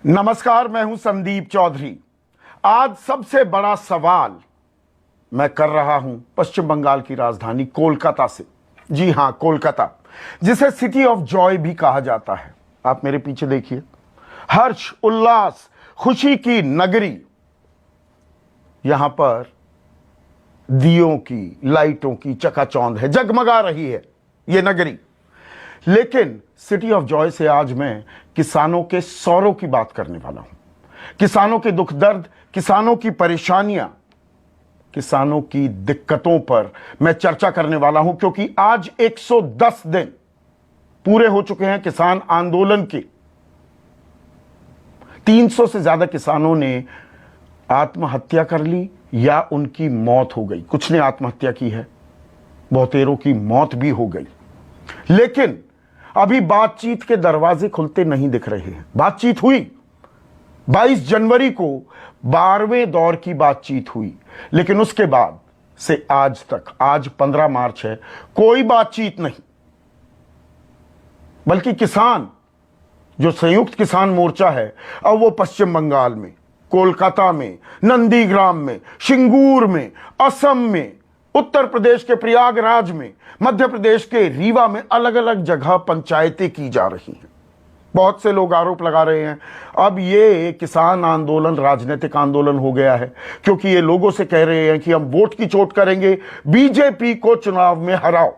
नमस्कार, मैं हूं संदीप चौधरी। आज सबसे बड़ा सवाल मैं कर रहा हूं पश्चिम बंगाल की राजधानी कोलकाता से। जी हां, कोलकाता, जिसे सिटी ऑफ जॉय भी कहा जाता है। आप मेरे पीछे देखिए, हर्ष, उल्लास, खुशी की नगरी। यहां पर दियों की, लाइटों की चकाचौंध है, जगमगा रही है यह नगरी। लेकिन सिटी ऑफ जॉय से आज मैं किसानों के सौरों की बात करने वाला हूं। किसानों के दुख दर्द, किसानों की परेशानियां, किसानों की दिक्कतों पर मैं चर्चा करने वाला हूं, क्योंकि आज 110 दिन पूरे हो चुके हैं किसान आंदोलन के। 300 से ज्यादा किसानों ने आत्महत्या कर ली या उनकी मौत हो गई। कुछ ने आत्महत्या की है, बहुतेरों की मौत भी हो गई। लेकिन अभी बातचीत के दरवाजे खुलते नहीं दिख रहे हैं। बातचीत हुई 22 जनवरी को, 12वें दौर की बातचीत हुई, लेकिन उसके बाद से आज तक, आज 15 मार्च है, कोई बातचीत नहीं। बल्कि किसान, जो संयुक्त किसान मोर्चा है, अब वो पश्चिम बंगाल में, कोलकाता में, नंदीग्राम में, सिंगूर में, असम में, उत्तर प्रदेश के प्रयागराज में, मध्य प्रदेश के रीवा में, अलग अलग जगह पंचायतें की जा रही हैं। बहुत से लोग आरोप लगा रहे हैं अब ये किसान आंदोलन राजनीतिक आंदोलन हो गया है, क्योंकि ये लोगों से कह रहे हैं कि हम वोट की चोट करेंगे, बीजेपी को चुनाव में हराओ,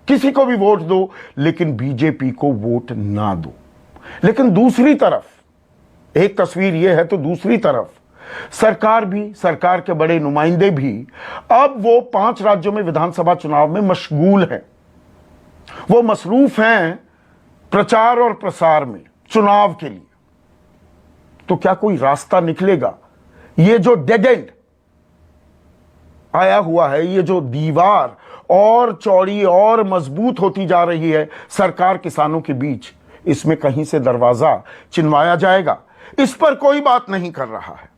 किसी को भी वोट दो लेकिन बीजेपी को वोट ना दो। लेकिन दूसरी तरफ एक तस्वीर यह है, तो दूसरी तरफ सरकार भी, सरकार के बड़े नुमाइंदे भी अब वो 5 राज्यों में विधानसभा चुनाव में मशगूल हैं। वो मसरूफ हैं प्रचार और प्रसार में, चुनाव के लिए। तो क्या कोई रास्ता निकलेगा? ये जो डेड एंड आया हुआ है, ये जो दीवार और चौड़ी और मजबूत होती जा रही है सरकार किसानों के बीच, इसमें कहीं से दरवाजा चिनवाया जाएगा? इस पर कोई बात नहीं कर रहा है।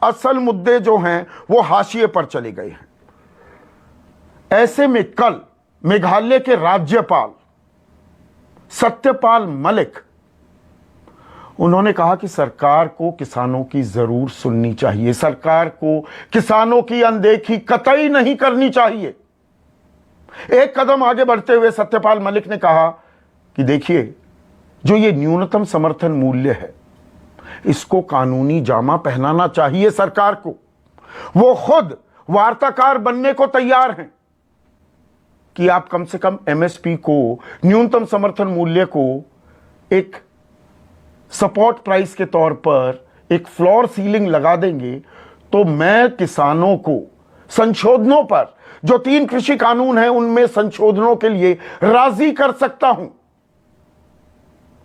असल मुद्दे जो हैं वो हाशिए पर चले गए हैं। ऐसे में कल मेघालय के राज्यपाल सत्यपाल मलिक, उन्होंने कहा कि सरकार को किसानों की जरूर सुननी चाहिए, सरकार को किसानों की अनदेखी कतई नहीं करनी चाहिए। एक कदम आगे बढ़ते हुए सत्यपाल मलिक ने कहा कि देखिए, जो ये न्यूनतम समर्थन मूल्य है, इसको कानूनी जामा पहनाना चाहिए सरकार को। वो खुद वार्ताकार बनने को तैयार हैं कि आप कम से कम एमएसपी को, न्यूनतम समर्थन मूल्य को, एक सपोर्ट प्राइस के तौर पर एक फ्लोर सीलिंग लगा देंगे तो मैं किसानों को संशोधनों पर, जो 3 कृषि कानून हैं उनमें संशोधनों के लिए राजी कर सकता हूं।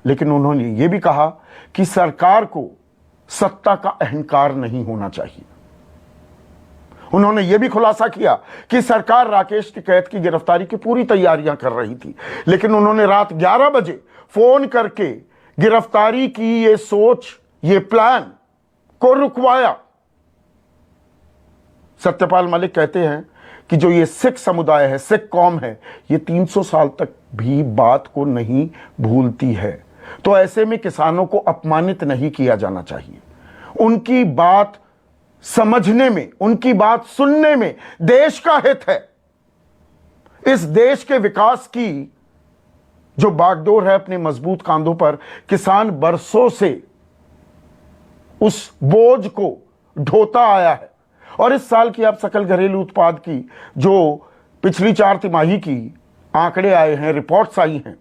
लेकिन उन्होंने यह भी कहा कि सरकार को सत्ता का अहंकार नहीं होना चाहिए। उन्होंने यह भी खुलासा किया कि सरकार राकेश टिकैत की गिरफ्तारी की पूरी तैयारियां कर रही थी, लेकिन उन्होंने रात 11 बजे फोन करके गिरफ्तारी की ये सोच, ये प्लान को रुकवाया। सत्यपाल मलिक कहते हैं कि जो ये सिख समुदाय है, सिख कौम है, ये 300 साल तक भी बात को नहीं भूलती है। तो ऐसे में किसानों को अपमानित नहीं किया जाना चाहिए। उनकी बात समझने में, उनकी बात सुनने में देश का हित है। इस देश के विकास की जो बागडोर है अपने मजबूत कांधों पर, किसान बरसों से उस बोझ को ढोता आया है। और इस साल की आप सकल घरेलू उत्पाद की जो पिछली 4 तिमाही की आंकड़े आए हैं, रिपोर्ट्स आई हैं,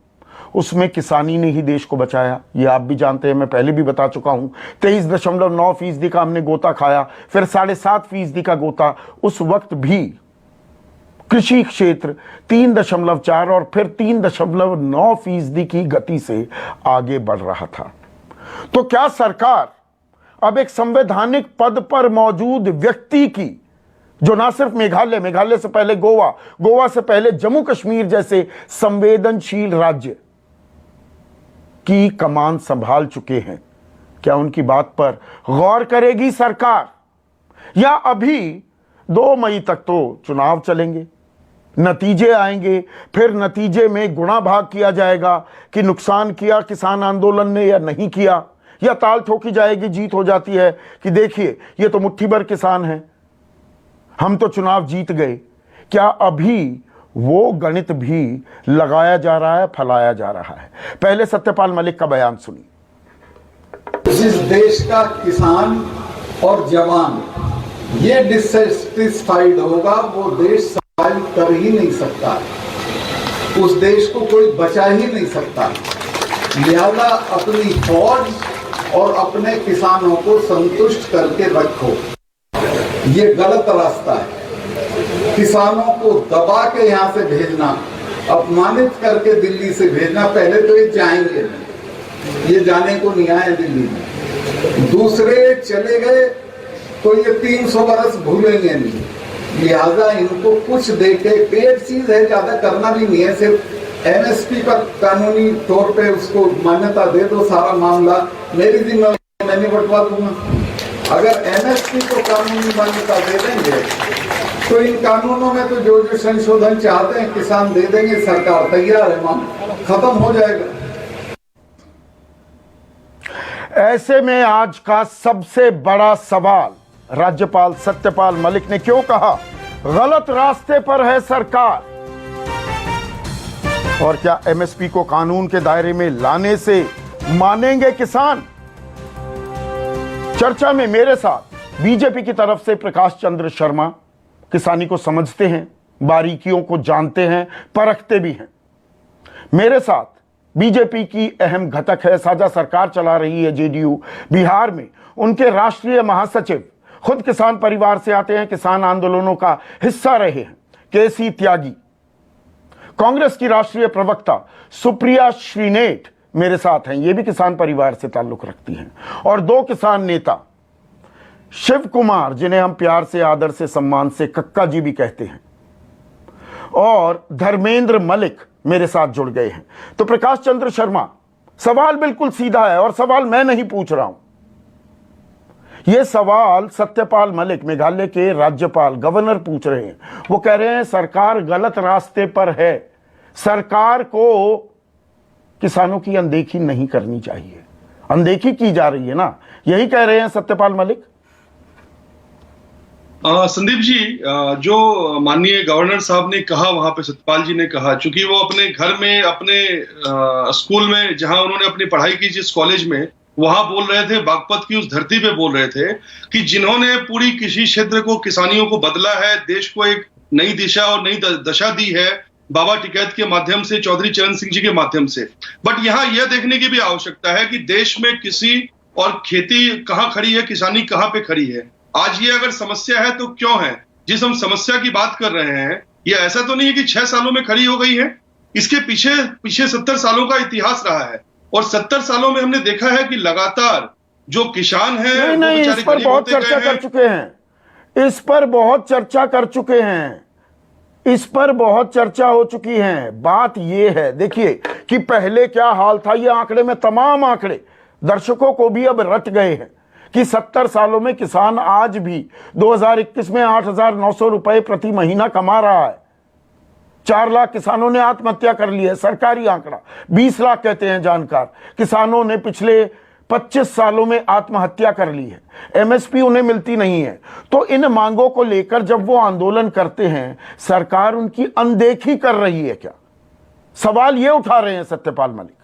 उसमें किसानी ने ही देश को बचाया। ये आप भी जानते हैं, मैं पहले भी बता चुका हूं। 23.9% का हमने गोता खाया, फिर 7.5% का गोता। उस वक्त भी कृषि क्षेत्र 3.4 और फिर 3.9% की गति से आगे बढ़ रहा था। तो क्या सरकार अब एक संवैधानिक पद पर मौजूद व्यक्ति की, जो ना सिर्फ मेघालय से पहले गोवा से पहले जम्मू कश्मीर जैसे संवेदनशील राज्य की कमान संभाल चुके हैं, क्या उनकी बात पर गौर करेगी सरकार? या अभी 2 मई तक तो चुनाव चलेंगे, नतीजे आएंगे, फिर नतीजे में गुणा भाग किया जाएगा कि नुकसान किया किसान आंदोलन ने या नहीं किया, या ताल ठोकी जाएगी, जीत हो जाती है कि देखिए ये तो मुट्ठी भर किसान है, हम तो चुनाव जीत गए। क्या अभी वो गणित भी लगाया जा रहा है, फैलाया जा रहा है? पहले सत्यपाल मलिक का बयान सुनिए। जिस देश का किसान और जवान ये डिससेटिस्फाइड होगा, वो देश सर्वाइव कर ही नहीं सकता, उस देश को कोई बचा ही नहीं सकता। लिहाजा अपनी फौज और अपने किसानों को संतुष्ट करके रखो, ये गलत रास्ता है। किसानों को दबा के यहाँ से भेजना, अपमानित करके दिल्ली से भेजना, पहले तो ये जाएंगे नहीं, ये जाने को नहीं आए दिल्ली में, दूसरे चले गए तो ये 300 बरस भूलेंगे नहीं। लिहाजा इनको कुछ देके, पेड चीज है, ज्यादा करना भी नहीं है, सिर्फ एमएसपी पर कानूनी तौर पे उसको मान्यता दे दो, सारा मामला मेरी जिम्मेदारी, मैं नहीं बंटवा दूंगा। अगर एमएसपी को कानूनी मान्यता दे देंगे तो इन कानूनों में तो जो जो संशोधन चाहते हैं किसान दे देंगे, सरकार तैयार है, मामला खत्म हो जाएगा। ऐसे में आज का सबसे बड़ा सवाल राज्यपाल सत्यपाल मलिक ने क्यों कहा गलत रास्ते पर है सरकार, और क्या एमएसपी को कानून के दायरे में लाने से मानेंगे किसान? चर्चा में मेरे साथ बीजेपी की तरफ से प्रकाश चंद्र शर्मा, किसानी को समझते हैं, बारीकियों को जानते हैं, परखते भी हैं। मेरे साथ बीजेपी की अहम घटक है, साझा सरकार चला रही है जेडीयू, बिहार में उनके राष्ट्रीय महासचिव खुद किसान परिवार से आते हैं, किसान आंदोलनों का हिस्सा रहे हैं, केसी त्यागी। कांग्रेस की राष्ट्रीय प्रवक्ता सुप्रिया श्रीनेठ मेरे साथ हैं, ये भी किसान परिवार से ताल्लुक रखती हैं। और दो किसान नेता शिव कुमार, जिन्हें हम प्यार से, आदर से, सम्मान से कक्का जी भी कहते हैं, और धर्मेंद्र मलिक मेरे साथ जुड़ गए हैं। तो प्रकाश चंद्र शर्मा, सवाल बिल्कुल सीधा है, और सवाल मैं नहीं पूछ रहा हूं, यह सवाल सत्यपाल मलिक, मेघालय के राज्यपाल, गवर्नर पूछ रहे हैं। वो कह रहे हैं सरकार गलत रास्ते पर है, सरकार को किसानों की अनदेखी नहीं करनी चाहिए। अनदेखी की जा रही है ना, यही कह रहे हैं सत्यपाल मलिक। संदीप जी, जो माननीय गवर्नर साहब ने कहा, वहां पे सत्यपाल जी ने कहा, चूंकि वो अपने घर में, अपने स्कूल में जहां उन्होंने अपनी पढ़ाई की, जिस कॉलेज में, वहां बोल रहे थे, बागपत की उस धरती पे बोल रहे थे कि जिन्होंने पूरी कृषि क्षेत्र को, किसानियों को बदला है, देश को एक नई दिशा और नई दशा दी है बाबा टिकैत के माध्यम से, चौधरी चरण सिंह जी के माध्यम से। बट यहाँ यह देखने की भी आवश्यकता है कि देश में कृषि और खेती कहाँ खड़ी है, किसानी कहाँ पे खड़ी है। आज ये अगर समस्या है तो क्यों है? जिस हम समस्या की बात कर रहे हैं, ये ऐसा तो नहीं है कि 6 सालों में खड़ी हो गई है, इसके पीछे 70 सालों का इतिहास रहा है, और 70 सालों में हमने देखा है कि लगातार जो किसान है, नहीं, इस पर बहुत चर्चा कर चुके हैं, इस पर बहुत चर्चा कर चुके हैं, इस पर बहुत चर्चा हो चुकी है। बात यह है, देखिए कि पहले क्या हाल था, ये आंकड़े में तमाम आंकड़े दर्शकों को भी अब रट गए हैं कि 70 सालों में किसान आज भी 2021 में 8,900 रुपए प्रति महीना कमा रहा है। 4 लाख किसानों ने आत्महत्या कर ली है, सरकारी आंकड़ा 20 लाख कहते हैं जानकार। किसानों ने पिछले 25 सालों में आत्महत्या कर ली है, एमएसपी उन्हें मिलती नहीं है। तो इन मांगों को लेकर जब वो आंदोलन करते हैं, सरकार उनकी अनदेखी कर रही है क्या? सवाल ये उठा रहे हैं सत्यपाल मलिक।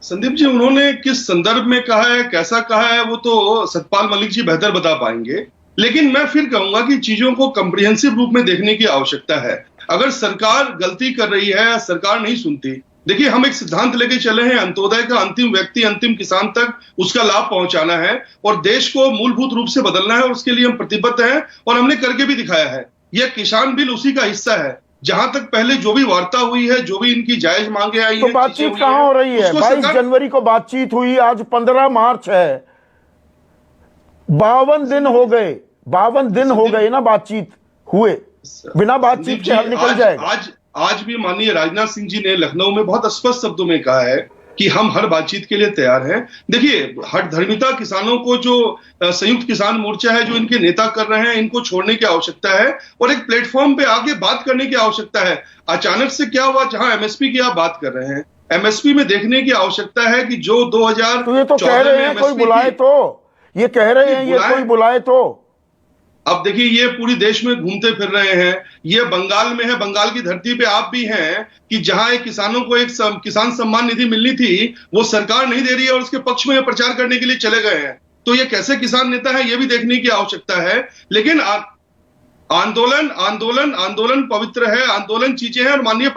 संदीप जी, उन्होंने किस संदर्भ में कहा है, कैसा कहा है, वो तो सत्यपाल मलिक जी बेहतर बता पाएंगे। लेकिन मैं फिर कहूंगा कि चीजों को कॉम्प्रिहेंसिव रूप में देखने की आवश्यकता है। अगर सरकार गलती कर रही है, सरकार नहीं सुनती, देखिए हम एक सिद्धांत लेके चले हैं, अंत्योदय का अंतिम व्यक्ति, अंतिम किसान तक उसका लाभ पहुंचाना है और देश को मूलभूत रूप से बदलना है, और उसके लिए हम प्रतिबद्ध हैं और हमने करके भी दिखाया है। यह किसान बिल उसी का हिस्सा है। जहां तक पहले जो भी वार्ता हुई है, जो भी इनकी जायज मांगे आई तो बातचीत कहां हो रही है? 22 जनवरी को बातचीत हुई, आज 15 मार्च है, 52 दिन हो गए, 52 दिन हो गए ना बातचीत हुए, बिना बातचीत के हल निकल जाएगा। आज भी माननीय राजनाथ सिंह जी ने लखनऊ में बहुत स्पष्ट शब्दों में कहा है कि हम हर बातचीत के लिए तैयार हैं। देखिए, हर धर्मिता किसानों को, जो संयुक्त किसान मोर्चा है, जो इनके नेता कर रहे हैं, इनको छोड़ने की आवश्यकता है और एक प्लेटफॉर्म पे आगे बात करने की आवश्यकता है। अचानक से क्या हुआ, जहां एमएसपी की आप बात कर रहे हैं, एमएसपी में देखने की आवश्यकता है कि जो 2014 तो ये तो कह रहे हैं कोई बुलाए तो, ये कह रहे हैं ये कोई बुलाए तो। अब देखिए ये पूरी देश में घूमते फिर रहे हैं, ये बंगाल में है, बंगाल की धरती पे आप भी हैं कि जहां एक किसानों को एक किसान सम्मान निधि मिलनी थी, वो सरकार नहीं दे रही है और उसके पक्ष में प्रचार करने के लिए चले गए हैं। तो ये कैसे किसान नेता है, ये भी देखने की आवश्यकता है। लेकिन आंदोलन आंदोलन आंदोलन पवित्र है, आंदोलन चीजें हैं, और माननीय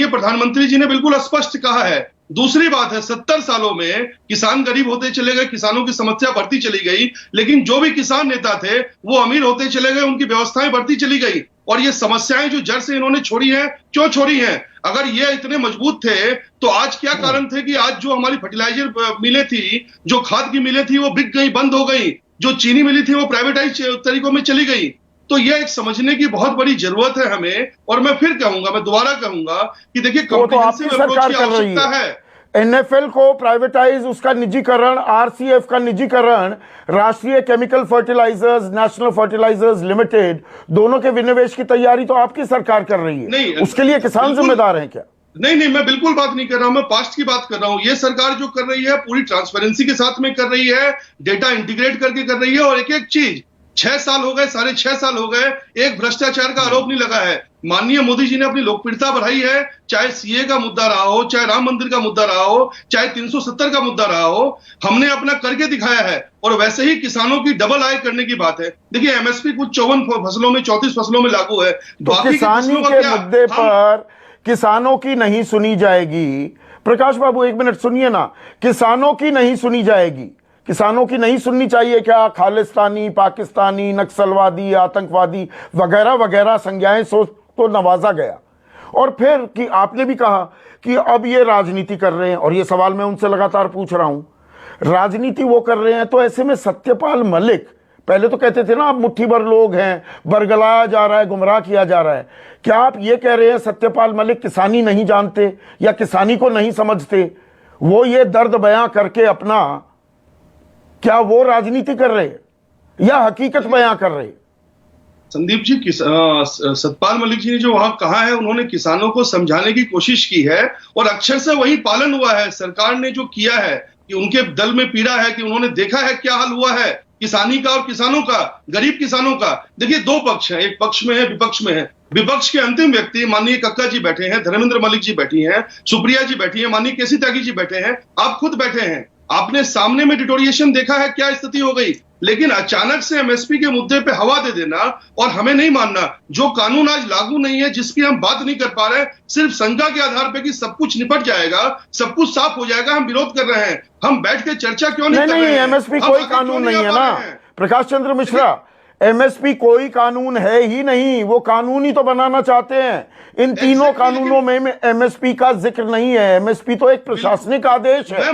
प्रधानमंत्री जी ने बिल्कुल स्पष्ट कहा है। दूसरी बात है, 70 सालों में किसान गरीब होते चले गए, किसानों की समस्या बढ़ती चली गई, लेकिन जो भी किसान नेता थे वो अमीर होते चले गए, उनकी व्यवस्थाएं बढ़ती चली गई, और ये समस्याएं जो जड़ से इन्होंने छोड़ी हैं, क्यों छोड़ी हैं? अगर ये इतने मजबूत थे तो आज क्या कारण थे कि आज जो हमारी फर्टिलाइजर मिलें थी, जो खाद की मिलें थी, वो बिक गई, बंद हो गई, जो चीनी मिली थी वो प्राइवेटाइज तरीकों में चली गई। तो ये एक समझने की बहुत बड़ी जरूरत है हमें। और मैं फिर कहूंगा, मैं दोबारा कहूंगा कि देखिए कॉम्प्रिहेंसिव अप्रोच की आवश्यकता है। एनएफएल को प्राइवेटाइज, उसका निजीकरण, आरसीएफ का निजीकरण, Rashtriya chemical fertilisers, National Fertilisers Limited, दोनों के विनिवेश की तैयारी तो आपकी सरकार कर रही है। नहीं, उसके लिए किसान जिम्मेदार हैं क्या? नहीं, मैं बिल्कुल बात नहीं कर रहा हूं, मैं पास्ट की बात कर रहा हूं। ये सरकार जो कर रही है पूरी ट्रांसपेरेंसी के साथ में कर रही है, डेटा इंटीग्रेट करके कर रही है, और एक एक चीज 6 साल हो गए, 6.5 साल हो गए, एक भ्रष्टाचार का आरोप नहीं लगा है। माननीय मोदी जी ने अपनी लोकप्रियता बढ़ाई है, चाहे सीए का मुद्दा रहा हो, चाहे राम मंदिर का मुद्दा रहा हो, चाहे 370 का मुद्दा रहा हो, हमने अपना करके दिखाया है। और वैसे ही किसानों की डबल आय करने की बात है। देखिए एमएसपी कुछ 54 फसलों में, 34 फसलों में लागू है। तो किसानी के मुद्दे पर किसानों की नहीं सुनी जाएगी। प्रकाश बाबू एक मिनट सुनिए ना, किसानों की नहीं सुनी जाएगी, किसानों की नहीं सुननी चाहिए क्या? खालिस्तानी, पाकिस्तानी, नक्सलवादी, आतंकवादी वगैरह वगैरह संज्ञाएं सोच तो नवाजा गया, और फिर कि आपने भी कहा कि अब ये राजनीति कर रहे हैं, और ये सवाल मैं उनसे लगातार पूछ रहा हूं, राजनीति वो कर रहे हैं, तो ऐसे में सत्यपाल मलिक पहले तो कहते थे ना आप मुट्ठी भर लोग हैं, बरगलाया जा रहा है, गुमराह किया जा रहा है, क्या आप ये कह रहे हैं सत्यपाल मलिक किसानी नहीं जानते या किसानी को नहीं समझते? वो ये दर्द बयां करके अपना, क्या वो राजनीति कर रहे हैं या हकीकत बयां कर रहे हैं? संदीप जी, सतपाल मलिक जी ने जो वहां कहा है, उन्होंने किसानों को समझाने की कोशिश की है, और अक्षर से वही पालन हुआ है। सरकार ने जो किया है कि उनके दल में पीड़ा है कि उन्होंने देखा है क्या हाल हुआ है किसानी का और किसानों का, गरीब किसानों का। देखिए दो पक्ष हैं, एक पक्ष में है, विपक्ष में है। विपक्ष के अंतिम व्यक्ति माननीय कक्का जी बैठे हैं, धर्मेंद्र मलिक जी बैठी हैं, सुप्रिया जी बैठी हैं, माननीय केसी त्यागी जी बैठे हैं, आप खुद बैठे हैं। आपने सामने में डिटोरिएशन देखा है क्या स्थिति हो गई। लेकिन अचानक से एमएसपी के मुद्दे पे हवा दे देना और हमें नहीं मानना, जो कानून आज लागू नहीं है, जिसकी हम बात नहीं कर पा रहे, सिर्फ शंका के आधार पे कि सब कुछ निपट जाएगा, सब कुछ साफ हो जाएगा, हम विरोध कर रहे हैं। हम बैठ के चर्चा क्यों नहीं कर रहे हैं? एमएसपी कोई कानून नहीं है ना प्रकाश चंद्र मिश्रा, एमएसपी कोई कानून है ही नहीं, वो कानून ही तो बनाना चाहते हैं। इन तीनों कानूनों में एमएसपी का जिक्र नहीं है। एमएसपी तो एक प्रशासनिक आदेश है।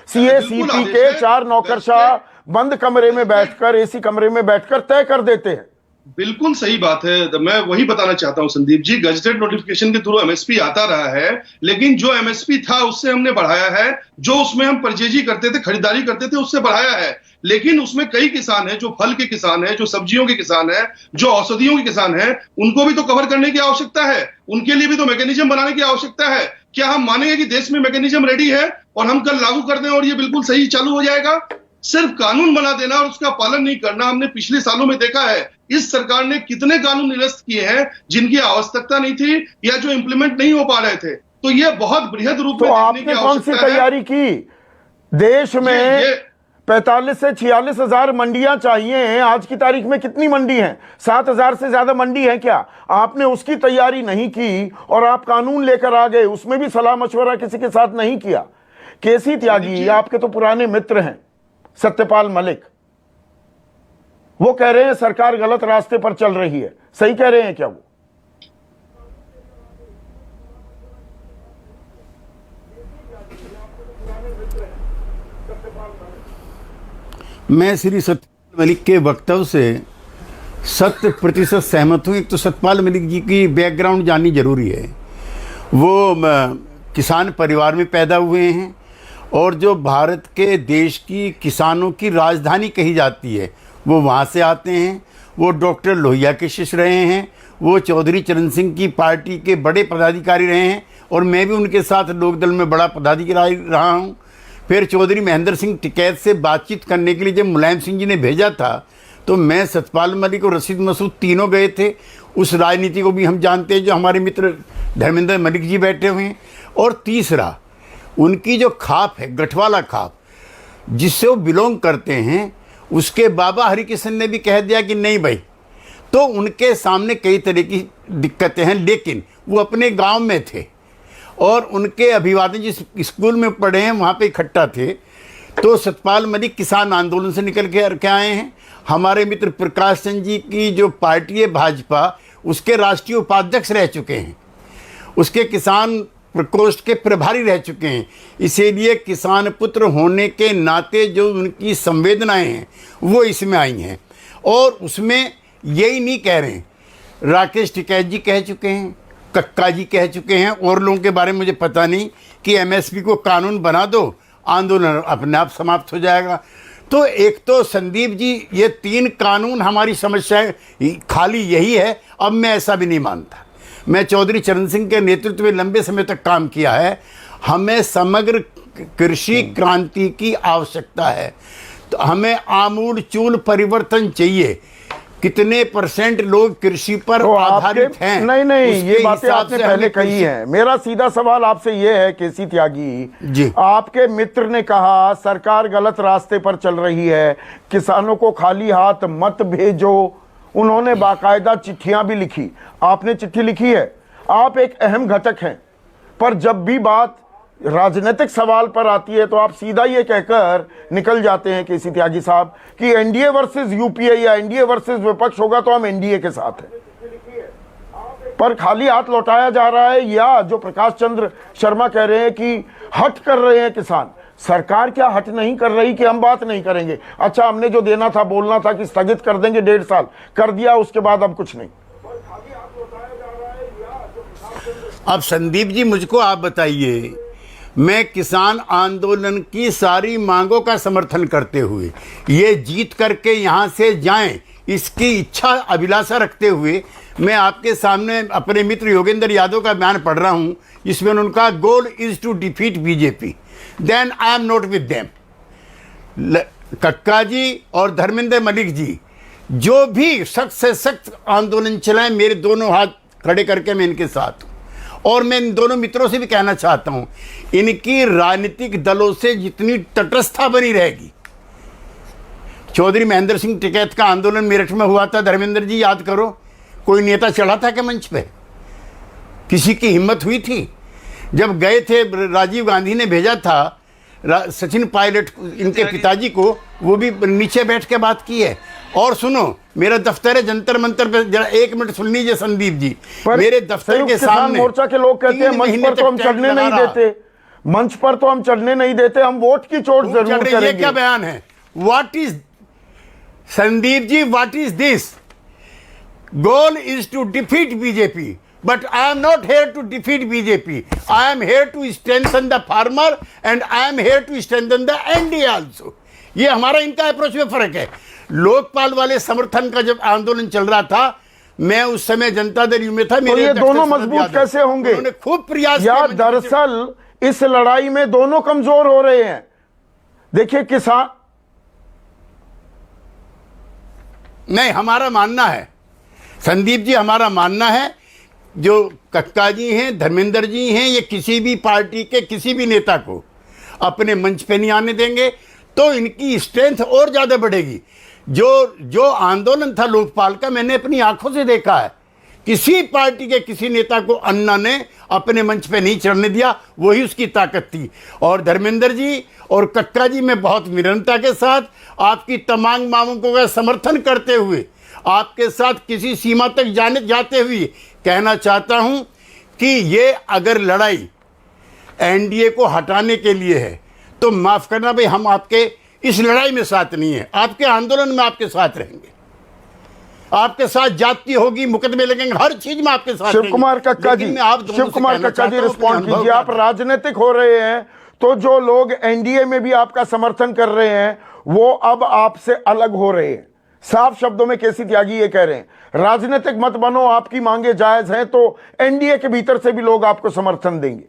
सीए सीपी के 4 नौकरशाह बंद कमरे में बैठकर, एसी कमरे में बैठकर तय कर देते हैं। बिल्कुल सही बात है, मैं वही बताना चाहता हूं संदीप जी। गजटेड नोटिफिकेशन के थ्रू एमएसपी आता रहा है, लेकिन जो एमएसपी था उससे हमने बढ़ाया है, जो उसमें हम परचेजी करते थे, खरीदारी करते थे, उससे बढ़ाया है। लेकिन उसमें कई किसान हैं, जो फल के किसान हैं, जो सब्जियों के किसान हैं, जो औषधियों के किसान हैं, उनको भी तो कवर करने की आवश्यकता है, उनके लिए भी तो मैकेनिज्म बनाने की आवश्यकता है। क्या हम मानेंगे कि देश में मैकेनिज्म रेडी है और हम कल लागू कर दें और ये बिल्कुल सही चालू हो जाएगा? सिर्फ कानून बना देना और उसका पालन नहीं करना, हमने पिछले सालों में देखा है इस सरकार ने कितने कानून निरस्त किए हैं जिनकी आवश्यकता नहीं थी या जो इंप्लीमेंट नहीं हो पा रहे थे। तो ये बहुत बृहद रूप में आपने कौन सी तैयारी की? देश में 45 से 46 हजार मंडियां चाहिए हैं। आज की तारीख में कितनी मंडी हैं? 7,000 से ज्यादा मंडी है क्या? आपने उसकी तैयारी नहीं की और आप कानून लेकर आ गए, उसमें भी सलाह मशवरा किसी के साथ नहीं किया। केसी त्यागी आपके तो पुराने मित्र हैं, सत्यपाल मलिक, वो कह रहे हैं सरकार गलत रास्ते पर चल रही है। सही कह रहे हैं क्या वो? मैं श्री सत्यपाल मलिक के वक्तव्य से 100% सहमत हूँ। एक तो सत्यपाल मलिक जी की बैकग्राउंड जाननी जरूरी है। वो किसान परिवार में पैदा हुए हैं और जो भारत के देश की किसानों की राजधानी कही जाती है वो वहाँ से आते हैं। वो डॉक्टर लोहिया के शिष्य रहे हैं, वो चौधरी चरण सिंह की पार्टी के बड़े पदाधिकारी रहे हैं और मैं भी उनके साथ लोकदल में बड़ा पदाधिकारी रहा हूँ। फिर चौधरी महेंद्र सिंह टिकैत से बातचीत करने के लिए जब मुलायम सिंह जी ने भेजा था तो मैं, सतपाल मलिक और रशीद मसूद तीनों गए थे। उस राजनीति को भी हम जानते हैं जो हमारे मित्र धर्मेंद्र मलिक जी बैठे हुए हैं। और तीसरा, उनकी जो खाप है, गठवाला खाप, जिससे वो बिलोंग करते हैं, उसके बाबा हरिकिशन ने भी कह दिया कि नहीं भाई। तो उनके सामने कई तरह की दिक्कतें हैं, लेकिन वो अपने गांव में थे और उनके अभिवादन जिस स्कूल में पढ़े हैं वहाँ पे इकट्ठा थे। तो सतपाल मलिक किसान आंदोलन से निकल के आए हैं। हमारे मित्र प्रकाश चंद जी की जो पार्टी है भाजपा, उसके राष्ट्रीय उपाध्यक्ष रह चुके हैं, उसके किसान प्रकोष्ठ के प्रभारी रह चुके हैं। इसीलिए किसान पुत्र होने के नाते जो उनकी संवेदनाएं हैं वो इसमें आई हैं। और उसमें यही नहीं कह रहे हैं, राकेश टिकैत जी कह चुके हैं, कक्का जी कह चुके हैं, और लोगों के बारे में मुझे पता नहीं, कि एमएसपी को कानून बना दो, आंदोलन अपने आप समाप्त हो जाएगा। तो एक तो संदीप जी, ये 3 कानून हमारी समस्या खाली यही है। अब मैं ऐसा भी नहीं मानता। मैं चौधरी चरण सिंह के नेतृत्व में लंबे समय तक काम किया है। हमें समग्र कृषि क्रांति की आवश्यकता है। तो हमें आमूल चूल परिवर्तन चाहिए। कितने % लोग कृषि पर तो आधारित हैं? नहीं, ये उसके बातें हिसाब आपने से पहले हमें कही है। मेरा सीधा सवाल आपसे ये है केसी त्यागी जी, आपके मित्र ने कहा सरकार गलत रास्ते पर चल रही है, किसानों को खाली हाथ मत भेजो। उन्होंने बाकायदा चिट्ठियां भी लिखी, आपने चिट्ठी लिखी है, आप एक अहम घटक हैं। पर जब भी बात राजनीतिक सवाल पर आती है तो आप सीधा ये कहकर निकल जाते हैं केसी त्यागी साहब कि एनडीए वर्सेस यूपीए या एनडीए वर्सेस विपक्ष होगा तो हम एनडीए के साथ हैं। पर खाली हाथ लौटाया जा रहा है, या जो प्रकाश चंद्र शर्मा कह रहे हैं कि हट कर रहे हैं किसान। सरकार क्या हट नहीं कर रही कि हम बात नहीं करेंगे? अच्छा, हमने जो देना था, बोलना था कि स्थगित कर देंगे 1.5 साल, कर दिया, उसके बाद अब कुछ नहीं। अब संदीप जी मुझको आप बताइए, मैं किसान आंदोलन की सारी मांगों का समर्थन करते हुए ये जीत करके यहाँ से जाएं, इसकी इच्छा अभिलाषा रखते हुए मैं आपके सामने अपने मित्र योगेंद्र यादव का बयान पढ़ रहा हूँ, जिसमें उनका goal is to defeat BJP, then I am not with them. Kakka ji और धर्मेंद्र मलिक जी जो भी सख्त से सख्त आंदोलन चलाएं, मेरे दोनों हाथ खड़े करके मैं इनके साथ हूँ। और मैं इन दोनों मित्रों से भी कहना चाहता हूं, इनकी राजनीतिक दलों से जितनी तटस्थता बनी रहेगी। चौधरी महेंद्र सिंह टिकैत का आंदोलन मेरठ में हुआ था, धर्मेंद्र जी याद करो, कोई नेता चढ़ा था क्या मंच पे? किसी की हिम्मत हुई थी? जब गए थे, राजीव गांधी ने भेजा था सचिन पायलट इनके पिताजी को, वो भी नीचे बैठ के बात की है। और सुनो, मेरा दफ्तर है जंतर मंतर पे, जरा 1 मिनट सुन लीजिए संदीप जी। मेरे दफ्तर के सामने मोर्चा के लोग कहते हैं मंच पर तो हम चढ़ने नहीं देते, मंच पर तो हम चढ़ने नहीं देते, हम वोट की चोट जरूर करेंगे। ये क्या बयान है? What is, Sandeep ji, what is this? Goal is to defeat BJP, but I am not here to defeat BJP. I am here to strengthen the farmer and I am here to strengthen the NDA also. ये हमारा इनका approach में फर्क है। लोकपाल वाले समर्थन का जब आंदोलन चल रहा था, मैं उस समय जनता दल यू में था। तो ये दोनों मजबूत कैसे होंगे? उन्होंने खूब प्रयास या दरअसल इस लड़ाई में दोनों कमजोर हो रहे हैं। देखिए, किसान नहीं, हमारा मानना है संदीप जी, हमारा मानना है, जो कक्का जी हैं, धर्मेंद्र जी हैं, ये किसी भी पार्टी के किसी भी नेता को अपने मंच पे नहीं आने देंगे, तो इनकी स्ट्रेंथ और ज़्यादा बढ़ेगी। जो आंदोलन था लोकपाल का, मैंने अपनी आंखों से देखा है। किसी पार्टी के किसी नेता को अन्ना ने अपने मंच पे नहीं चढ़ने दिया, वही उसकी ताकत थी। और धर्मेंद्र जी और कक्का जी, मैं बहुत विनम्रता के साथ आपकी तमाम मांगों का समर्थन करते हुए, आपके साथ किसी सीमा तक जाते हुए कहना चाहता हूं कि ये अगर लड़ाई एनडीए को हटाने के लिए है तो माफ करना भाई, हम आपके इस लड़ाई में साथ नहीं है। आपके आंदोलन में आपके साथ रहेंगे, आपके साथ जाति होगी, मुकदमे लगेंगे, हर चीज में आपके साथ। शिव कुमार कक्का जी, रिस्पॉन्ड कीजिए। आप राजनीतिक हो रहे हैं तो जो लोग एनडीए में भी आपका समर्थन कर रहे हैं वो अब आपसे अलग हो रहे हैं। साफ शब्दों में केसी त्यागी ये कह रहे हैं राजनीतिक मत बनो, आपकी मांगे जायज हैं तो एनडीए के भीतर से भी लोग आपको समर्थन देंगे।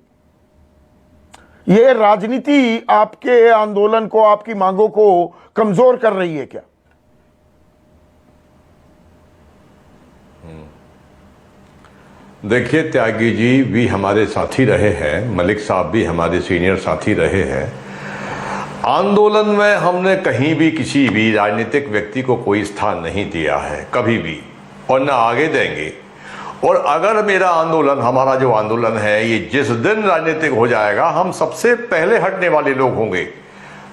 ये राजनीति आपके आंदोलन को, आपकी मांगों को कमजोर कर रही है क्या? देखिए, त्यागी जी भी हमारे साथी रहे हैं, मलिक साहब भी हमारे सीनियर साथी रहे हैं। आंदोलन में हमने कहीं भी किसी भी राजनीतिक व्यक्ति को कोई स्थान नहीं दिया है, कभी भी, और ना आगे देंगे। और अगर मेरा आंदोलन, हमारा जो आंदोलन है, ये जिस दिन राजनीतिक हो जाएगा, हम सबसे पहले हटने वाले लोग होंगे।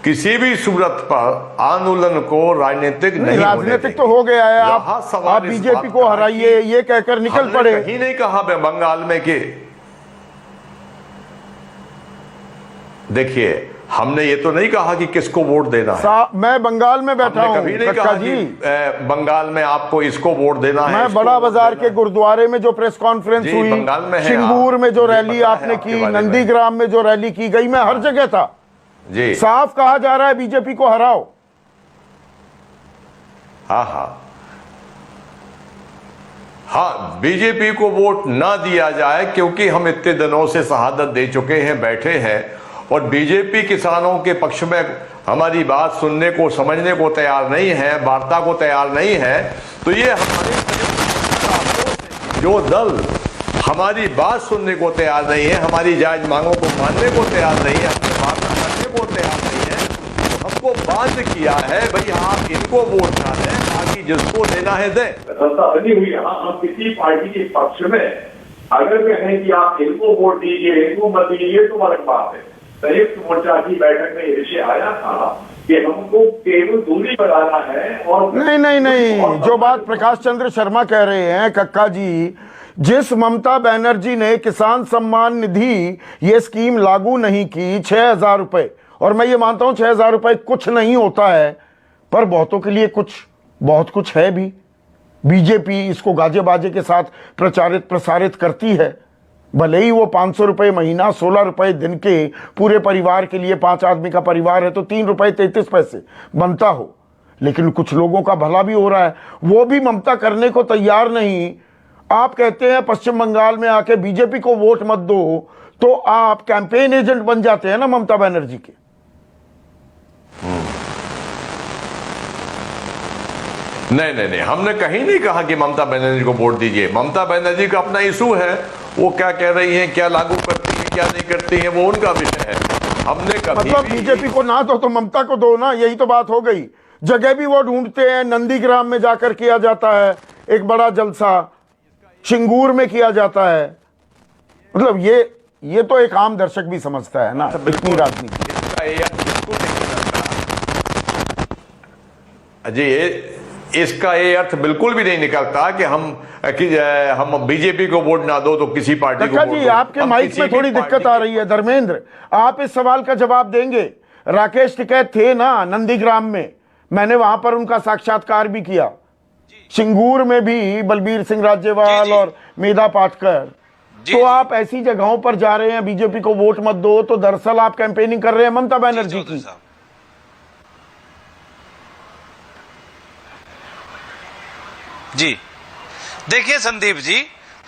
किसी भी सूरत पर आंदोलन को राजनीतिक नहीं, राजनीतिक तो हो गया है। आप बीजेपी को हराइए ये कहकर निकल पड़े। कहीं नहीं कहा बंगाल में कि, देखिए, हमने ये तो नहीं कहा कि किसको वोट देना है। मैं बंगाल में बैठा हूं, कभी नहीं कहा जी कि बंगाल में आपको इसको वोट देना है। मैं बड़ा बाजार के गुरुद्वारे में जो प्रेस कॉन्फ्रेंस हुई, बंगाल में सिंगूर में जो रैली आपने की, नंदीग्राम में जो रैली की गई, मैं हर जगह था जी। साफ कहा जा रहा है बीजेपी को हराओ। हाँ, बीजेपी को वोट ना दिया जाए, क्योंकि हम इतने दिनों से शहादत दे चुके हैं, बैठे हैं, और बीजेपी किसानों के पक्ष में हमारी बात सुनने को, समझने को तैयार नहीं है, वार्ता को तैयार नहीं है। तो ये हमारे जो दल हमारी बात सुनने को तैयार नहीं है, हमारी जायज मांगों को मानने को तैयार नहीं है, अपनी वार्ता करने को तैयार नहीं है, तो हमको बाध्य किया है भाई आप इनको वोट ना दें, बाकी जिसको देना है दें। व्यवस्था बनी हुई है। हम किसी पार्टी के पक्ष में अगर कहें कि आप इनको वोट दीजिए, इनको मत दीजिए, तो अलग बात है। संयुक्त मोर्चा की बैठक में ये विषय आया था कि हमको केवल दूरी बनाना है। और नहीं, जो बात प्रकाश चंद्र शर्मा कह रहे हैं कक्का जी, जिस ममता बनर्जी ने किसान सम्मान निधि ये स्कीम लागू नहीं की, 6,000 रुपए, और मैं ये मानता हूं 6,000 रुपए कुछ नहीं होता है, पर बहुतों के लिए कुछ, बहुत कुछ है भी। बीजेपी इसको गाजे बाजे के साथ प्रसारित करती है। भले ही वो 500 रुपए महीना, 16 रुपए दिन के पूरे परिवार के लिए, 5 आदमी का परिवार है तो 3 रुपए 33 पैसे बनता हो, लेकिन कुछ लोगों का भला भी हो रहा है, वो भी ममता करने को तैयार नहीं। आप कहते हैं पश्चिम बंगाल में आके बीजेपी को वोट मत दो, तो आप कैंपेन एजेंट बन जाते हैं ना ममता बनर्जी के। नहीं, हमने कहीं नहीं कहा कि ममता बनर्जी को वोट दीजिए। ममता बनर्जी का अपना इशू है, वो क्या कह रही हैं, क्या लागू करती हैं, क्या नहीं करती हैं, वो उनका विषय है। हमने कभी मतलब बीजेपी को ना दो तो ममता को दो ना, यही तो बात हो गई। जगह भी वो ढूंढते हैं, नंदीग्राम में जाकर किया जाता है एक बड़ा जलसा, सिंगूर में किया जाता है। मतलब ये तो एक आम दर्शक भी समझता है ना इतनी राजनीति। जी, इसका ये अर्थ बिल्कुल भी नहीं निकलता कि हम बीजेपी को वोट ना दो तो किसी पार्टी को वोट दो। जी, आपके माइक में थोड़ी दिक्कत आ रही है धर्मेंद्र, आप इस सवाल का जवाब देंगे। राकेश टिकैत थे ना नंदीग्राम में, मैंने वहां पर उनका साक्षात्कार भी किया। सिंगूर में भी बलबीर सिंह राज्यवाल और मेधा पाटकर। तो आप ऐसी जगहों पर जा रहे हैं, बीजेपी को वोट मत दो, तो दरअसल आप कैंपेनिंग कर रहे हैं ममता बनर्जी की। जी देखिए संदीप जी,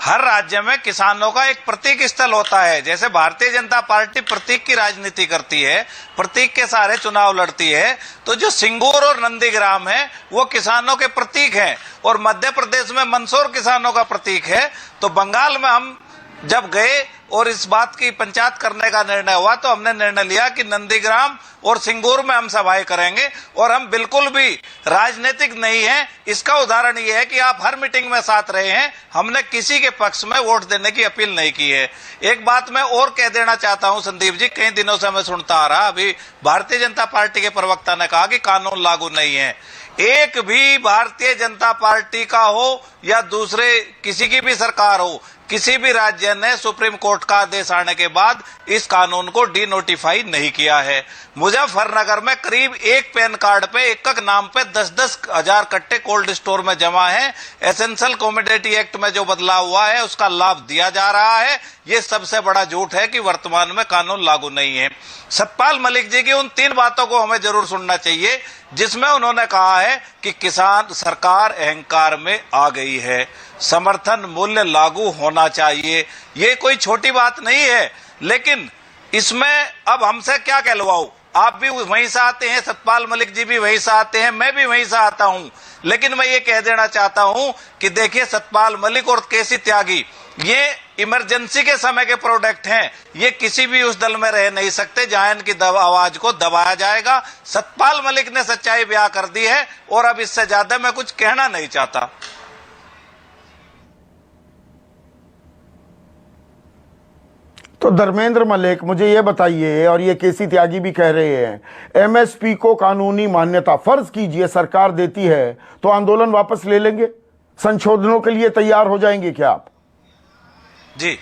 हर राज्य में किसानों का एक प्रतीक स्थल होता है। जैसे भारतीय जनता पार्टी प्रतीक की राजनीति करती है, प्रतीक के सारे चुनाव लड़ती है, तो जो सिंगूर और नंदीग्राम है वो किसानों के प्रतीक हैं, और मध्य प्रदेश में मंदसौर किसानों का प्रतीक है। तो बंगाल में हम जब गए और इस बात की पंचायत करने का निर्णय हुआ, तो हमने निर्णय लिया कि नंदीग्राम और सिंगूर में हम सभाएं करेंगे, और हम बिल्कुल भी राजनीतिक नहीं है। इसका उदाहरण यह है कि आप हर मीटिंग में साथ रहे हैं, हमने किसी के पक्ष में वोट देने की अपील नहीं की है। एक बात मैं और कह देना चाहता हूं संदीप जी, कई दिनों से मैं सुनता आ रहा, अभी भारतीय जनता पार्टी के प्रवक्ता ने कहा कि कानून लागू नहीं है। एक भी भारतीय जनता पार्टी का हो या दूसरे किसी की भी सरकार हो, किसी भी राज्य ने सुप्रीम कोर्ट का आदेश आने के बाद इस कानून को डी नोटिफाई नहीं किया है। मुजफ्फरनगर में करीब एक पैन कार्ड पे एक नाम पे 10-10 हजार कट्टे कोल्ड स्टोर में जमा है। एसेंशियल कमोडिटी एक्ट में जो बदलाव हुआ है उसका लाभ दिया जा रहा है। ये सबसे बड़ा झूठ है कि वर्तमान में कानून लागू नहीं है। सतपाल मलिक जी की उन 3 बातों को हमें जरूर सुनना चाहिए जिसमें उन्होंने कहा है कि किसान सरकार अहंकार में आ गई है, समर्थन मूल्य लागू होना चाहिए। ये कोई छोटी बात नहीं है, लेकिन इसमें अब हमसे क्या कहलवाओ? आप भी वहीं से आते हैं, सतपाल मलिक जी भी वहीं से आते हैं, मैं भी वहीं से आता हूं। लेकिन मैं ये कह देना चाहता हूं कि देखिए, सतपाल मलिक और केसी त्यागी ये इमरजेंसी के समय के प्रोडक्ट हैं। ये किसी भी उस दल में रह नहीं सकते जहां इनकी आवाज को दबाया जाएगा। सतपाल मलिक ने सच्चाई बयां कर दी है और अब इससे ज्यादा मैं कुछ कहना नहीं चाहता। तो धर्मेंद्र मलिक, मुझे ये बताइए, और ये केसी त्यागी भी कह रहे हैं, एमएसपी को कानूनी मान्यता फर्ज कीजिए सरकार देती है तो आंदोलन वापस ले लेंगे, संशोधनों के लिए तैयार हो जाएंगे क्या आप? जी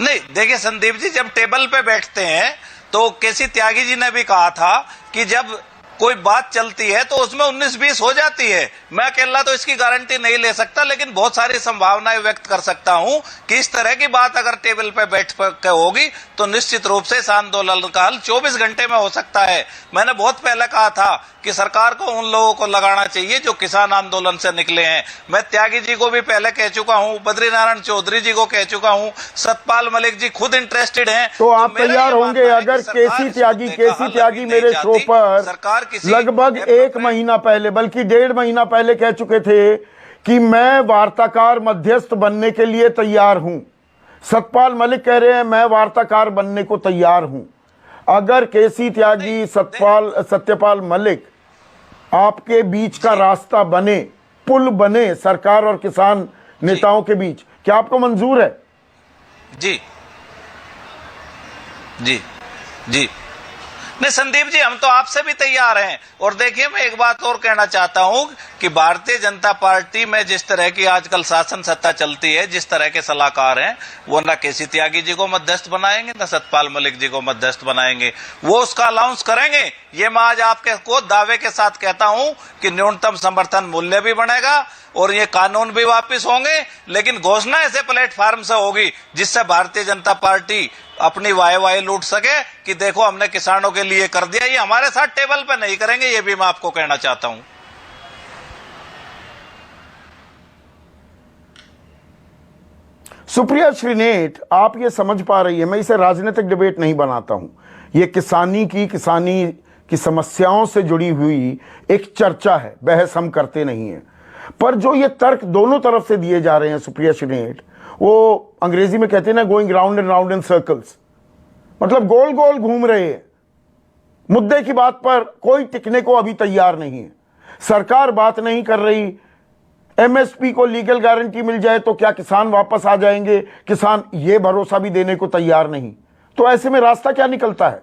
नहीं, देखिए संदीप जी, जब टेबल पे बैठते हैं तो केसी त्यागी जी ने भी कहा था कि जब कोई बात चलती है तो उसमें 19-20 हो जाती है। मैं अकेला तो इसकी गारंटी नहीं ले सकता, लेकिन बहुत सारी संभावनाएं व्यक्त कर सकता हूं कि इस तरह की बात अगर टेबल पे बैठ कर होगी तो निश्चित रूप से इस आंदोलन का हल 24 घंटे में हो सकता है। मैंने बहुत पहले कहा था कि सरकार को उन लोगों को लगाना चाहिए जो किसान आंदोलन से निकले हैं। मैं त्यागी जी को भी पहले कह चुका हूं, बद्रीनारायण चौधरी जी को कह चुका हूं, सतपाल मलिक जी खुद इंटरेस्टेड हैं। तो आप तैयार होंगे अगर केसी त्यागी मेरे शो पर लगभग 1 महीना पहले, बल्कि 1.5 महीना पहले कह चुके थे कि मैं वार्ताकार मध्यस्थ बनने के लिए तैयार हूं। सतपाल मलिक कह रहे हैं मैं वार्ताकार बनने को तैयार हूं। अगर केसी त्यागी, सत्यपाल मलिक आपके बीच का रास्ता बने, पुल बने सरकार और किसान नेताओं के बीच, क्या आपको मंजूर है? जी जी जी नहीं संदीप जी, हम तो आपसे भी तैयार हैं। और देखिए, मैं एक बात और कहना चाहता हूं कि भारतीय जनता पार्टी में जिस तरह की आजकल शासन सत्ता चलती है, जिस तरह के सलाहकार हैं, वो न केसी त्यागी जी को मध्यस्थ बनाएंगे, न सतपाल मलिक जी को मध्यस्थ बनाएंगे। वो उसका अलाउंस करेंगे। ये मैं आज आपके को दावे के साथ कहता हूं कि न्यूनतम समर्थन मूल्य भी बढ़ेगा और ये कानून भी वापस होंगे, लेकिन घोषणा ऐसे प्लेटफॉर्म से होगी जिससे भारतीय जनता पार्टी अपनी वाह लूट सके कि देखो हमने किसानों के लिए कर दिया। ये हमारे साथ टेबल पे नहीं करेंगे, ये भी मैं आपको कहना चाहता हूं। सुप्रिया श्रीनेट, आप ये समझ पा रही है, मैं इसे राजनीतिक डिबेट नहीं बनाता हूं, ये किसानी की समस्याओं से जुड़ी हुई एक चर्चा है, बहस हम करते नहीं हैं। पर जो ये तर्क दोनों तरफ से दिए जा रहे हैं सुप्रिया श्रीनेट, वो अंग्रेजी में कहते हैं ना, going round and round in circles, मतलब गोल गोल घूम रहे हैं। मुद्दे की बात पर कोई टिकने को अभी तैयार नहीं है। सरकार बात नहीं कर रही, एमएसपी को लीगल गारंटी मिल जाए तो क्या किसान वापस आ जाएंगे, किसान ये भरोसा भी देने को तैयार नहीं। तो ऐसे में रास्ता क्या निकलता है?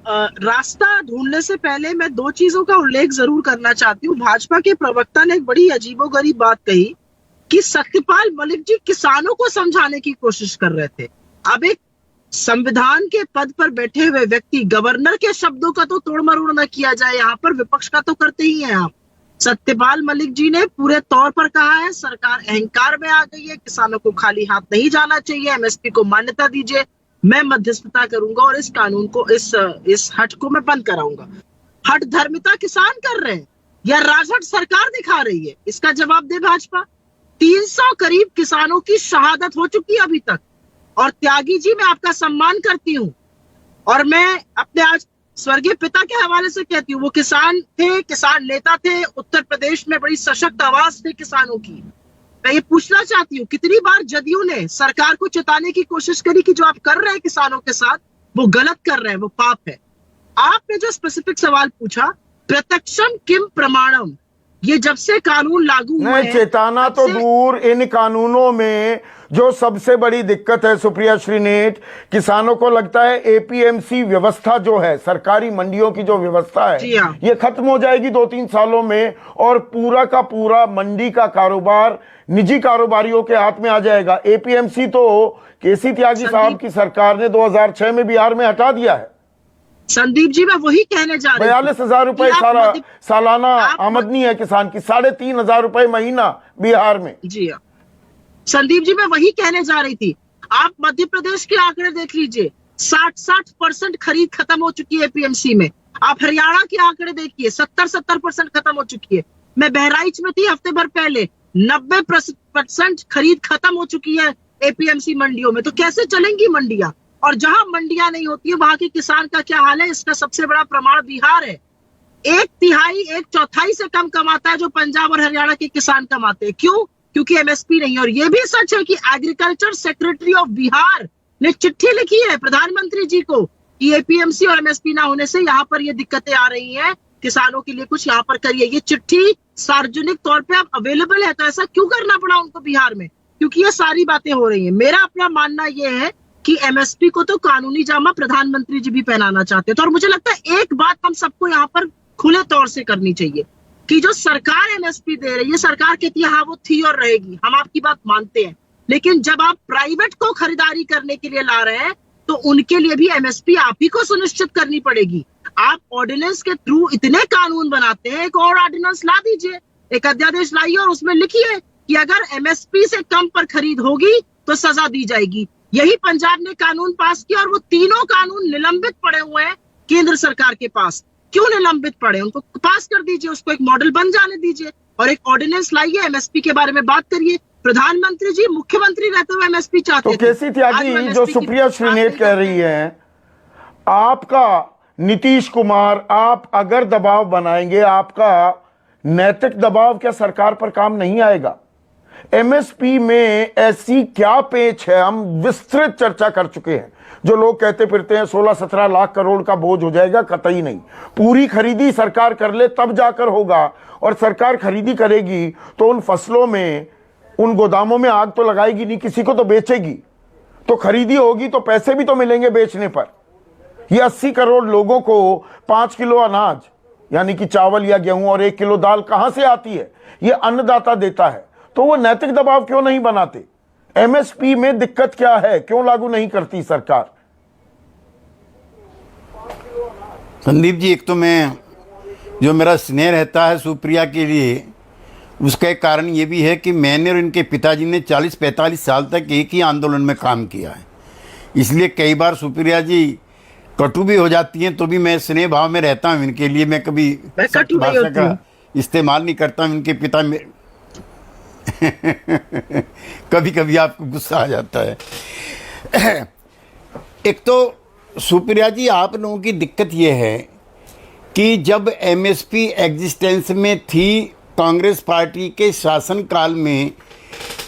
रास्ता ढूंढने से पहले मैं 2 चीजों का उल्लेख जरूर करना चाहती हूँ। भाजपा के प्रवक्ता ने एक बड़ी अजीबोगरीब बात कही कि सत्यपाल मलिक जी किसानों को समझाने की कोशिश कर रहे थे। अब एक संविधान के पद पर बैठे हुए व्यक्ति, गवर्नर के शब्दों का तो तोड़ मरोड़ न किया जाए, यहाँ पर विपक्ष का तो करते ही हैं आप। सत्यपाल मलिक जी ने पूरे तौर पर कहा है सरकार अहंकार में आ गई है, किसानों को खाली हाथ नहीं जाना चाहिए, एमएसपी को मान्यता दीजिए, मैं मध्यस्थता करूंगा और इस कानून को, इस हट को मैं बंद कराऊंगा। हट धर्मिता किसान कर रहे हैं या राजहट सरकार दिखा रही है? इसका जवाब दे भाजपा। 300 करीब किसानों की शहादत हो चुकी है अभी तक। और त्यागी जी, मैं आपका सम्मान करती हूँ और मैं अपने आज स्वर्गीय पिता के हवाले से कहती हूँ, वो किसान थे, किसान नेता थे, उत्तर प्रदेश में बड़ी सशक्त आवाज थी किसानों की। मैं ये पूछना चाहती हूँ, कितनी बार जदयू ने सरकार को चेताने की कोशिश करी कि जो आप कर रहे हैं किसानों के साथ वो गलत कर रहे हैं, वो पाप है। आपने जो स्पेसिफिक सवाल पूछा, प्रत्यक्षम किम प्रमाणम, ये जब से कानून लागू हुए, चेताना तो दूर, इन कानूनों में जो सबसे बड़ी दिक्कत है सुप्रिया श्रीनेट, किसानों को लगता है एपीएमसी व्यवस्था जो है, सरकारी मंडियों की जो व्यवस्था है, ये खत्म हो जाएगी 2-3 सालों में और पूरा का पूरा मंडी का कारोबार निजी कारोबारियों के हाथ में आ जाएगा। एपीएमसी तो केसी त्यागी साहब की सरकार ने 2006 में बिहार में हटा दिया है। संदीप जी, मैं वही कहने जा रही हूं। 42,000 रुपए सालाना आमदनी है किसान की, 3,500 रुपए महीना बिहार में। जी हाँ संदीप जी, मैं वही कहने जा रही थी। आप मध्य प्रदेश के आंकड़े देख लीजिए, 60% खरीद खत्म हो चुकी है एपीएमसी में। आप हरियाणा के आंकड़े देखिए, 70% खत्म हो चुकी है। मैं बहराइच में थी हफ्ते भर पहले, 90% खरीद खत्म हो चुकी है एपीएमसी मंडियों में। तो कैसे चलेंगी मंडियां? और जहां मंडियां नहीं होती है वहां के किसान का क्या हाल है? इसका सबसे बड़ा प्रमाण बिहार है। 1/3 से कम कमाता है जो पंजाब और हरियाणा के किसान कमाते हैं। क्यों? क्योंकि एमएसपी नहीं है। और यह भी सच है कि एग्रीकल्चर सेक्रेटरी ऑफ बिहार ने चिट्ठी लिखी है प्रधानमंत्री जी को कि एपीएमसी और एमएसपी ना होने से यहाँ पर ये दिक्कतें आ रही हैं, किसानों के लिए कुछ यहाँ पर करिए। ये चिट्ठी सार्वजनिक तौर पे अब अवेलेबल है। तो ऐसा क्यों करना पड़ा उनको बिहार में? क्योंकि ये सारी बातें हो रही हैं। मेरा अपना मानना यह है कि एमएसपी को तो कानूनी जामा प्रधानमंत्री जी भी पहनाना चाहते हैं। तो और मुझे लगता है एक बात हम सबको यहाँ पर खुले तौर से करनी चाहिए कि जो सरकार एमएसपी दे रही है, सरकार कहती है हाँ वो थी और रहेगी, हम आपकी बात मानते हैं, लेकिन जब आप प्राइवेट को खरीदारी करने के लिए ला रहे हैं तो उनके लिए भी एमएसपी आप ही को सुनिश्चित करनी पड़ेगी। आप ऑर्डिनेंस के थ्रू इतने कानून बनाते हैं, एक और ऑर्डिनेंस ला दीजिए, एक अध्यादेश लाइए और उसमें लिखिए कि अगर एमएसपी से कम पर खरीद होगी तो सजा दी जाएगी। यही पंजाब ने कानून पास किया और वो तीनों कानून निलंबित पड़े हुए हैं केंद्र सरकार के पास। क्यों निलंबित पड़े? उनको पास कर दीजिए, उसको एक मॉडल बन जाने दीजिए और एक ऑर्डिनेंस लाइए, एमएसपी के बारे में बात करिए। प्रधानमंत्री जी मुख्यमंत्री रहते हुए एमएसपी चाहते थे। तो केसी त्यागी जो सुप्रिया श्रीनेत कह रही है, आपका नीतीश कुमार, आप अगर दबाव बनाएंगे, आपका नैतिक दबाव क्या सरकार पर काम नहीं आएगा? एमएसपी में ऐसी क्या पेच है? हम विस्तृत चर्चा कर चुके हैं। जो लोग कहते फिरते हैं 16-17 लाख करोड़ का बोझ हो जाएगा, कतई नहीं। पूरी खरीदी सरकार कर ले तब जाकर होगा। और सरकार खरीदी करेगी तो उन फसलों में, उन गोदामों में आग तो लगाएगी नहीं, किसी को तो बेचेगी। तो खरीदी होगी तो पैसे भी तो मिलेंगे बेचने पर। ये 80 करोड़ लोगों को 5 किलो अनाज यानी कि चावल या गेहूं और 1 किलो दाल कहां से आती है? ये अन्नदाता देता है। तो वो नैतिक दबाव क्यों नहीं बनाते? एमएसपी में दिक्कत क्या है? क्यों लागू नहीं करती सरकार? संदीप जी, एक तो मैं, जो मेरा स्नेह रहता है सुप्रिया के लिए, उसका एक कारण ये भी है कि मैंने और इनके पिताजी ने 40-45 साल तक एक ही आंदोलन में काम किया है। इसलिए कई बार सुप्रिया जी कटु भी हो जाती हैं तो भी मैं स्नेह भाव में रहता हूँ इनके लिए। मैं कभी सख्त भाषा का इस्तेमाल नहीं करता हूँ। इनके पिता में कभी कभी आपको गुस्सा आ जाता है। एक तो सुप्रिया जी, आप लोगों की दिक्कत यह है कि जब एमएसपी एग्जिस्टेंस में थी कांग्रेस पार्टी के शासनकाल में,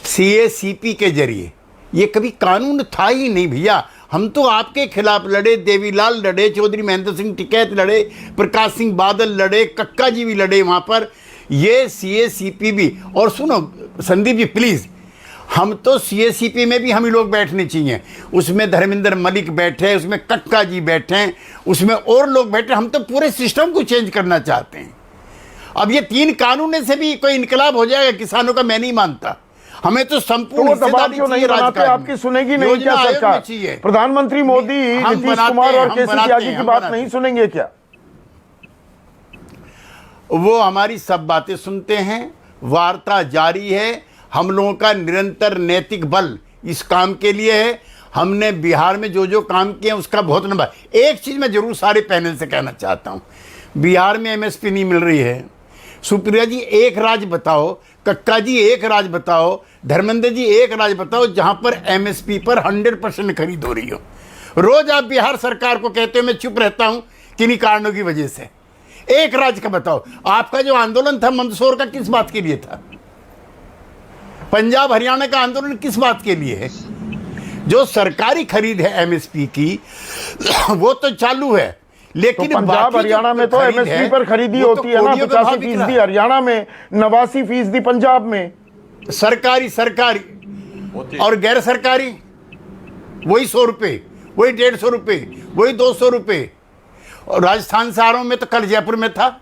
सीएसीपी के जरिए, ये कभी कानून था ही नहीं भैया। हम तो आपके खिलाफ लड़े, देवीलाल लड़े, चौधरी महेंद्र सिंह टिकैत लड़े, प्रकाश सिंह बादल लड़े, कक्का जी भी लड़े वहाँ पर, ये सीएसीपी भी। और सुनो संदीप जी प्लीज़, हम तो सीएसीपी में भी हम ही लोग बैठने चाहिए। उसमें धर्मेंद्र मलिक बैठे, उसमें कक्का जी बैठे, उसमें और लोग बैठे। हम तो पूरे सिस्टम को चेंज करना चाहते हैं। अब ये 3 कानून से भी कोई इनकलाब हो जाएगा किसानों का, मैं नहीं मानता। हमें तो संपूर्ण दबाव क्यों नहीं बनाते? आपकी सुनेगी नहीं क्या सरकार? प्रधानमंत्री मोदी, नीतीश कुमार और केसी त्यागी की बात नहीं सुनेंगे क्या? वो हमारी सब बातें सुनते हैं, वार्ता जारी है। हम लोगों का निरंतर नैतिक बल इस काम के लिए है। हमने बिहार में जो जो काम किए उसका बहुत लंबा। एक चीज़ मैं जरूर सारे पैनल से कहना चाहता हूँ, बिहार में एमएसपी नहीं मिल रही है। सुप्रिया जी एक राज्य बताओ, कक्का जी एक राज्य बताओ, धर्मेंद्र जी एक राज्य बताओ जहाँ पर एमएसपी पर 100% खरीद हो रही हो। रोज आप बिहार सरकार को कहते हो, मैं चुप रहता हूँ किन्हीं कारणों की वजह से। एक राज्य का बताओ। आपका जो आंदोलन था मंदसौर का किस बात के लिए था? पंजाब हरियाणा का आंदोलन किस बात के लिए है? जो सरकारी खरीद है एमएसपी की वो तो चालू है, लेकिन तो पंजाब हरियाणा में तो एमएसपी पर खरीदी होती है ना। 85% हरियाणा में, 89% पंजाब में। सरकारी और गैर सरकारी वही 100 रुपये, वही 150 रुपये, वही 200 रुपये। और राजस्थान से आ रहा हूं मैं तो कल जयपुर में था,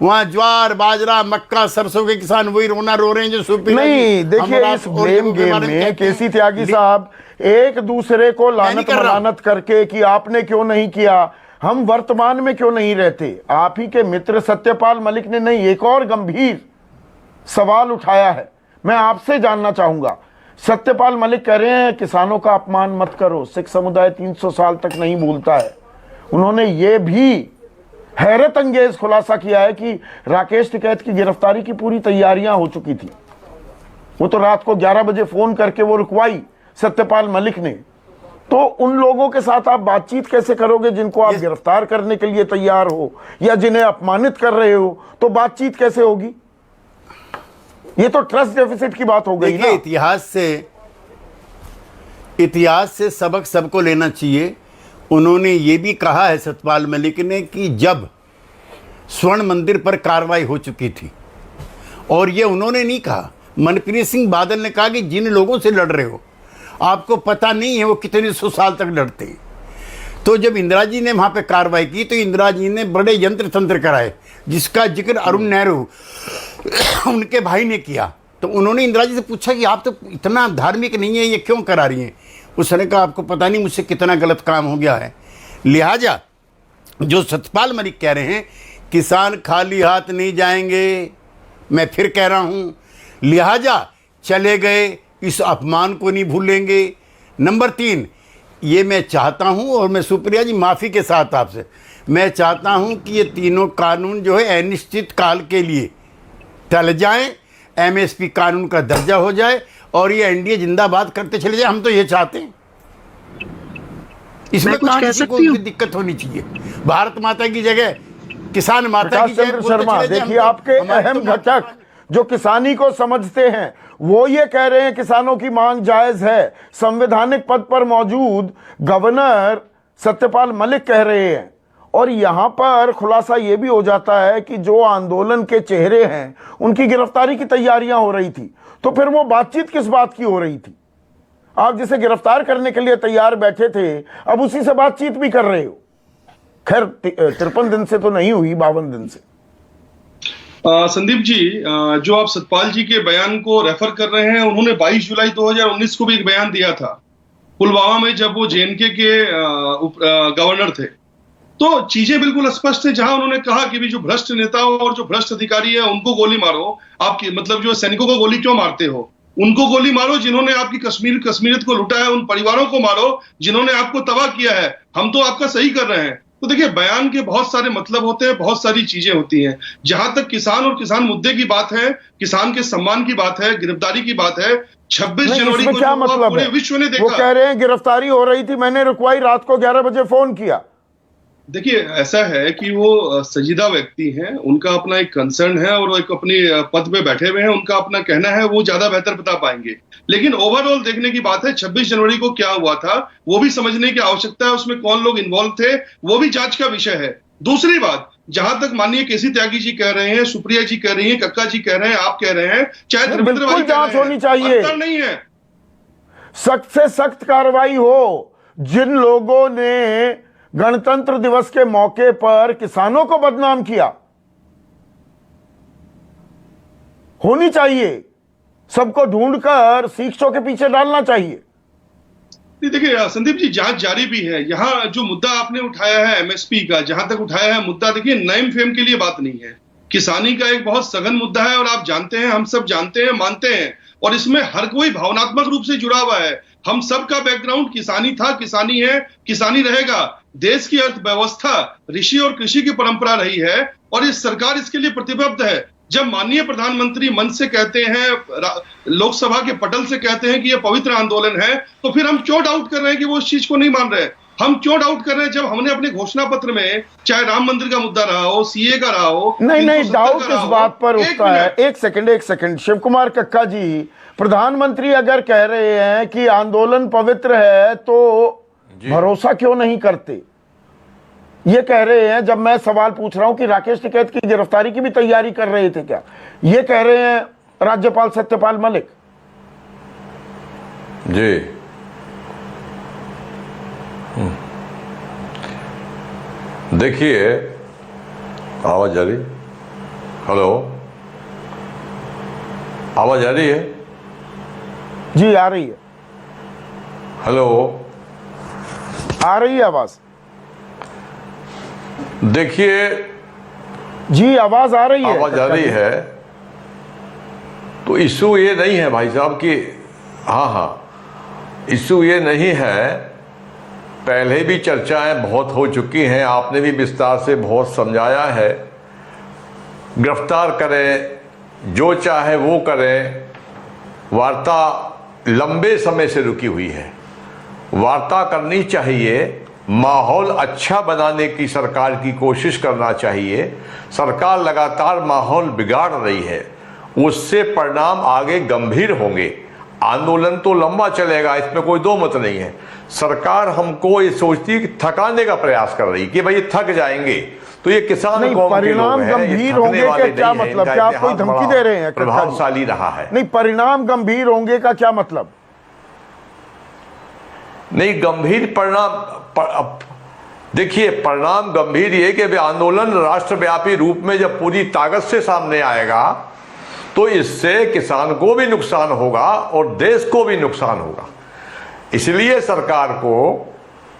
वहाँ ज्वार बाजरा मक्का सरसों के किसान वही रोना रो रहे हैं जो सुप्रीम। नहीं देखिए, इस ब्लेम गेम में केसी त्यागी साहब एक दूसरे को लानत मलानत करके कि आपने क्यों नहीं किया, हम वर्तमान में क्यों नहीं रहते। आप ही के मित्र सत्यपाल मलिक ने नहीं, एक और गंभीर सवाल उठाया है। मैं आपसे जानना चाहूंगा, सत्यपाल मलिक कह रहे हैं किसानों का अपमान मत करो, सिख समुदाय 300 साल तक नहीं भूलता है। उन्होंने ये भी हैरत अंगेज खुलासा किया है कि राकेश टिकैत की गिरफ्तारी की पूरी तैयारियां हो चुकी थी। वो तो रात को 11 बजे फोन करके वो रुकवाई सत्यपाल मलिक ने। तो उन लोगों के साथ आप बातचीत कैसे करोगे जिनको आप गिरफ्तार करने के लिए तैयार हो या जिन्हें अपमानित कर रहे हो? तो बातचीत कैसे होगी? ये तो ट्रस्ट डेफिसिट की बात हो गई ना। इतिहास से सबक सबको लेना चाहिए। उन्होंने ये भी कहा है सत्यपाल मलिक ने कि जब स्वर्ण मंदिर पर कार्रवाई हो चुकी थी, और ये उन्होंने नहीं कहा, मनप्रीत सिंह बादल ने कहा कि जिन लोगों से लड़ रहे हो आपको पता नहीं है वो कितने 100 साल तक लड़ते हैं। तो जब इंदिरा जी ने वहाँ पे कार्रवाई की तो इंदिरा जी ने बड़े यंत्र तंत्र कराए, जिसका जिक्र अरुण नेहरू उनके भाई ने किया। तो उन्होंने इंदिरा जी से पूछा कि आप तो इतना धार्मिक नहीं है, ये क्यों करा रही हैं? उसने कहा आपको पता नहीं मुझसे कितना गलत काम हो गया है। लिहाजा जो सत्यपाल मलिक कह रहे हैं किसान खाली हाथ नहीं जाएंगे, मैं फिर कह रहा हूँ, लिहाजा चले गए इस अपमान को नहीं भूलेंगे। नंबर 3, ये मैं चाहता हूँ, और मैं सुप्रिया जी माफ़ी के साथ आपसे मैं चाहता हूँ कि ये तीनों कानून जो है अनिश्चित काल के लिए टल जाएं, एमएसपी कानून का दर्जा हो जाए और ये एनडीए जिंदाबाद करते चले जाए। हम तो ये चाहते हैं, इसमें कुछ कह किसी को सकती हूँ? दिक्कत होनी चाहिए। भारत माता की जगह किसान माता की प्रकाश जगह चंद्र शर्मा, देखिए आपके अहम घटक जो किसानी को समझते हैं वो ये कह रहे हैं किसानों की मांग जायज है। संवैधानिक पद पर मौजूद गवर्नर सत्यपाल मलिक कह रहे हैं, और यहां पर खुलासा यह भी हो जाता है कि जो आंदोलन के चेहरे हैं उनकी गिरफ्तारी की तैयारियां हो रही थी। तो फिर वो बातचीत किस बात की हो रही थी? आप जिसे गिरफ्तार करने के लिए तैयार बैठे थे अब उसी से बातचीत भी कर रहे हो। खैर 53 दिन से तो नहीं हुई, 52 दिन से। संदीप जी, जो आप सतपाल जी के बयान को रेफर कर रहे हैं, उन्होंने 22 जुलाई 2019 को भी एक बयान दिया था पुलवामा में, जब वो जेएनके के गवर्नर थे। तो चीजें बिल्कुल स्पष्ट है, जहां उन्होंने कहा कि भी जो भ्रष्ट नेता और जो भ्रष्ट अधिकारी है उनको गोली मारो। आपकी मतलब जो सैनिकों को गोली क्यों मारते हो? उनको गोली मारो जिन्होंने आपकी कश्मीरियत को लूटा है, उन परिवारों को मारो जिन्होंने आपको तबाह किया है। हम तो आपका सही कर रहे हैं। तो देखिए, बयान के बहुत सारे मतलब होते हैं, बहुत सारी चीजें होती हैं। जहां तक किसान और किसान मुद्दे की बात है, किसान के सम्मान की बात है, गिरफ्तारी की बात है, 26 जनवरी को क्या मतलब पूरे है? विश्व ने देखा। वो कह रहे हैं गिरफ्तारी हो रही थी, मैंने रुकवाई, रात को 11 बजे फोन किया। देखिए, ऐसा है कि वो संजीदा व्यक्ति हैं, उनका अपना एक कंसर्न है और वो एक अपनी पद पे बैठे हुए हैं, उनका अपना कहना है, वो ज्यादा बेहतर बता पाएंगे। लेकिन ओवरऑल देखने की बात है, 26 जनवरी को क्या हुआ था वो भी समझने की आवश्यकता है, उसमें कौन लोग इन्वॉल्व थे वो भी जांच का विषय है। दूसरी बात, जहां तक माननीय केसी त्यागी जी कह रहे हैं, सुप्रिया जी कह रही हैं, कक्का जी कह रहे हैं, आप कह रहे हैं, चाहे धर्मेंद्र भाई जांच होनी चाहिए, अंतर नहीं है। सख्त से सख्त कार्रवाई हो। जिन लोगों ने गणतंत्र दिवस के मौके पर किसानों को बदनाम किया, होनी चाहिए, सबको ढूंढकर शिक्षकों के पीछे डालना चाहिए। देखिए संदीप जी, जांच जारी भी है। यहाँ जो मुद्दा आपने उठाया है एमएसपी का, जहां तक उठाया है मुद्दा, देखिए नेम फेम के लिए बात नहीं है, किसानी का एक बहुत सघन मुद्दा है। और आप जानते हैं, हम सब जानते हैं, मानते हैं, और इसमें हर कोई भावनात्मक रूप से जुड़ा हुआ है। हम सबका बैकग्राउंड किसानी था, किसानी है, किसानी रहेगा। देश की अर्थव्यवस्था ऋषि और कृषि की परंपरा रही है और इस सरकार इसके लिए प्रतिबद्ध है। जब माननीय प्रधानमंत्री मंच से कहते हैं, लोकसभा के पटल से कहते हैं कि यह पवित्र आंदोलन है, तो फिर हम क्यों डाउट कर रहे हैं कि वो इस चीज को नहीं मान रहे? हम क्यों डाउट कर रहे हैं जब हमने अपने घोषणा पत्र में, चाहे राम मंदिर का मुद्दा रहा हो, सीए का रहा हो, नहीं, डाउट इस बात पर उठता है। एक सेकंड, शिव कुमार कक्का जी, प्रधानमंत्री अगर कह रहे हैं कि आंदोलन पवित्र है तो भरोसा क्यों नहीं करते? ये कह रहे हैं, जब मैं सवाल पूछ रहा हूं कि राकेश टिकैत की गिरफ्तारी की भी तैयारी कर रहे थे क्या, ये कह रहे हैं राज्यपाल सत्यपाल मलिक जी। देखिए, आवाज आ रही? हेलो, आवाज आ रही है? जी आ रही है। हेलो, आ रही है आवाज? देखिए, जी आवाज आ रही है। आवाज आ रही है। तो इशू ये नहीं है भाई साहब कि हाँ, इशू ये नहीं है, पहले भी चर्चाएं बहुत हो चुकी हैं, आपने भी विस्तार से बहुत समझाया है। गिरफ्तार करें, जो चाहे वो करें, वार्ता लंबे समय से रुकी हुई है। वार्ता करनी चाहिए, माहौल अच्छा बनाने की सरकार की कोशिश करना चाहिए। सरकार लगातार माहौल बिगाड़ रही है, उससे परिणाम आगे गंभीर होंगे। आंदोलन तो लंबा चलेगा, इसमें कोई दो मत नहीं है। सरकार हमको ये सोचती है कि थकाने का प्रयास कर रही कि भाई थक जाएंगे, तो ये किसान नहीं, कौम के लोग परिणाम हैं, ये गंभीर थकने होंगे वाले का क्या नहीं हैं, मतलब? इनका क्या आप कोई इतिहास धमकी बड़ा दे रहे हैं? प्रभावशाली रहा है। नहीं, परिणाम गंभीर होंगे का क्या मतलब? नहीं, गंभीर परिणाम, देखिए परिणाम गंभीर ये कि आंदोलन राष्ट्रव्यापी रूप में जब पूरी ताकत से सामने आएगा तो इससे किसान को भी नुकसान होगा और देश को भी नुकसान होगा। इसलिए सरकार को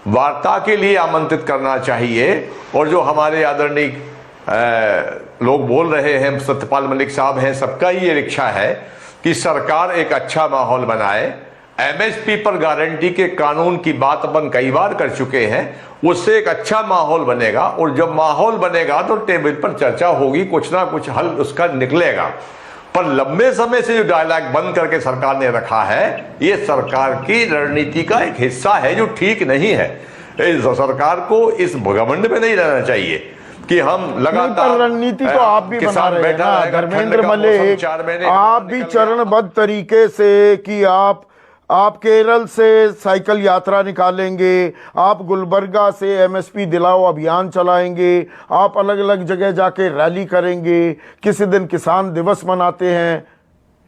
वार्ता के लिए आमंत्रित करना चाहिए। और जो हमारे आदरणीय लोग बोल रहे हैं, सत्यपाल मलिक साहब हैं, सबका ये इच्छा है कि सरकार एक अच्छा माहौल बनाए। एमएसपी पर गारंटी के कानून की बात अपन कई बार कर चुके हैं, उससे एक अच्छा माहौल बनेगा। और जब माहौल बनेगा तो टेबल पर चर्चा होगी, कुछ ना कुछ हल उसका निकलेगा। पर लंबे समय से जो डायलॉग बंद करके सरकार ने रखा है, ये सरकार की रणनीति का एक हिस्सा है जो ठीक नहीं है। इस सरकार को इस घमंड में नहीं रहना चाहिए कि हम लगातार, रणनीति तो आप भी बना रहे हैं ना धर्मेंद्र मलिक, आप भी चरणबद्ध तरीके से कि आप केरल से साइकिल यात्रा निकालेंगे, आप गुलबर्गा से एमएसपी दिलाओ अभियान चलाएंगे, आप अलग अलग जगह जाके रैली करेंगे, किसी दिन किसान दिवस मनाते हैं,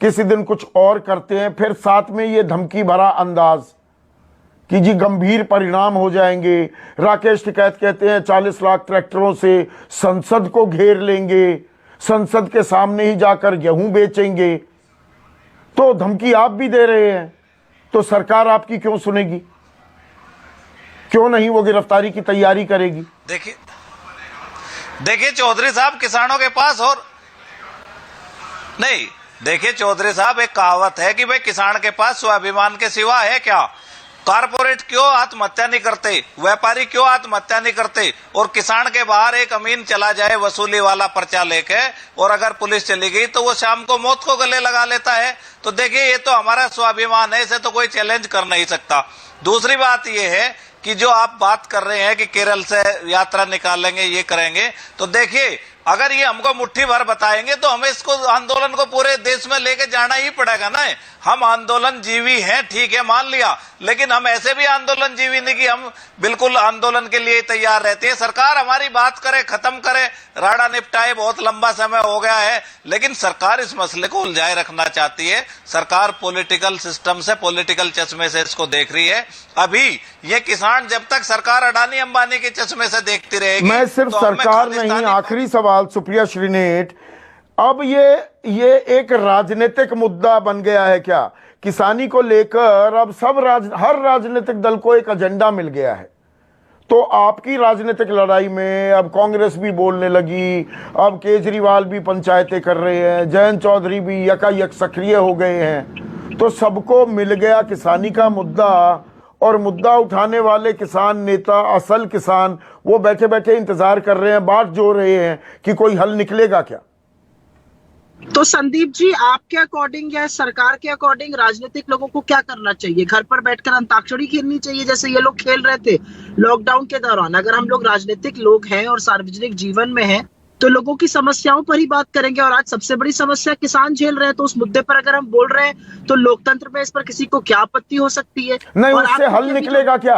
किसी दिन कुछ और करते हैं, फिर साथ में ये धमकी भरा अंदाज कि जी गंभीर परिणाम हो जाएंगे। राकेश टिकैत कहते हैं 40 लाख ट्रैक्टरों से संसद को घेर लेंगे, संसद के सामने ही जाकर गेहूं बेचेंगे। तो धमकी आप भी दे रहे हैं, तो सरकार आपकी क्यों सुनेगी? क्यों नहीं वो गिरफ्तारी की तैयारी करेगी? देखिए चौधरी साहब, किसानों के पास और नहीं, देखिए चौधरी साहब, एक कहावत है कि भाई किसान के पास स्वाभिमान के सिवा है क्या? कारपोरेट क्यों आत्महत्या नहीं करते, व्यापारी क्यों आत्महत्या नहीं करते, और किसान के बाहर एक अमीन चला जाए वसूली वाला पर्चा लेके, और अगर पुलिस चली गई तो वो शाम को मौत को गले लगा लेता है। तो देखिए ये तो हमारा स्वाभिमान है, इसे तो कोई चैलेंज कर नहीं सकता। दूसरी बात ये है कि जो आप बात कर रहे हैं कि केरल से यात्रा निकालेंगे, ये करेंगे, तो देखिए अगर ये हमको मुट्ठी भर बताएंगे तो हमें इसको आंदोलन को पूरे देश में लेके जाना ही पड़ेगा ना। हम आंदोलन जीवी हैं, ठीक है, मान लिया, लेकिन हम ऐसे भी आंदोलन जीवी नहीं कि हम बिल्कुल आंदोलन के लिए तैयार रहते हैं। सरकार हमारी बात करे, खत्म करे, राड़ा निपटाए, बहुत लंबा समय हो गया है, लेकिन सरकार इस मसले को उलझाए रखना चाहती है। सरकार पॉलिटिकल सिस्टम से, पॉलिटिकल चश्मे से इसको देख रही है। अभी ये किसान जब तक सरकार अडानी अंबानी के चश्मे से देखती रहेगी, मैं सिर्फ तो सरकार नहीं, आखिरी सवाल सुप्रिया श्रीनेट, अब ये एक राजनीतिक मुद्दा बन गया है क्या? किसानी को लेकर अब हर राजनीतिक दल को एक एजेंडा मिल गया है। तो आपकी राजनीतिक लड़ाई में अब कांग्रेस भी बोलने लगी, अब केजरीवाल भी पंचायतें कर रहे हैं, जयंत चौधरी भी यकायक सक्रिय हो गए हैं। तो सबको मिल गया किसानी का मुद्दा, और मुद्दा उठाने वाले किसान नेता, असल किसान, वो बैठे बैठे इंतजार कर रहे हैं, बाट जोड़ रहे हैं कि कोई हल निकलेगा क्या? तो संदीप जी, आपके अकॉर्डिंग या सरकार के अकॉर्डिंग राजनीतिक लोगों को क्या करना चाहिए? घर पर बैठकर अंताक्षरी खेलनी चाहिए जैसे ये लोग खेल रहे थे लॉकडाउन के दौरान? अगर हम लोग राजनीतिक लोग हैं और सार्वजनिक जीवन में हैं तो लोगों की समस्याओं पर ही बात करेंगे, और आज सबसे बड़ी समस्या किसान झेल रहे हैं, तो उस मुद्दे पर अगर हम बोल रहे हैं तो लोकतंत्र में इस पर किसी को क्या आपत्ति हो सकती है? नहीं, उससे हल निकलेगा क्या?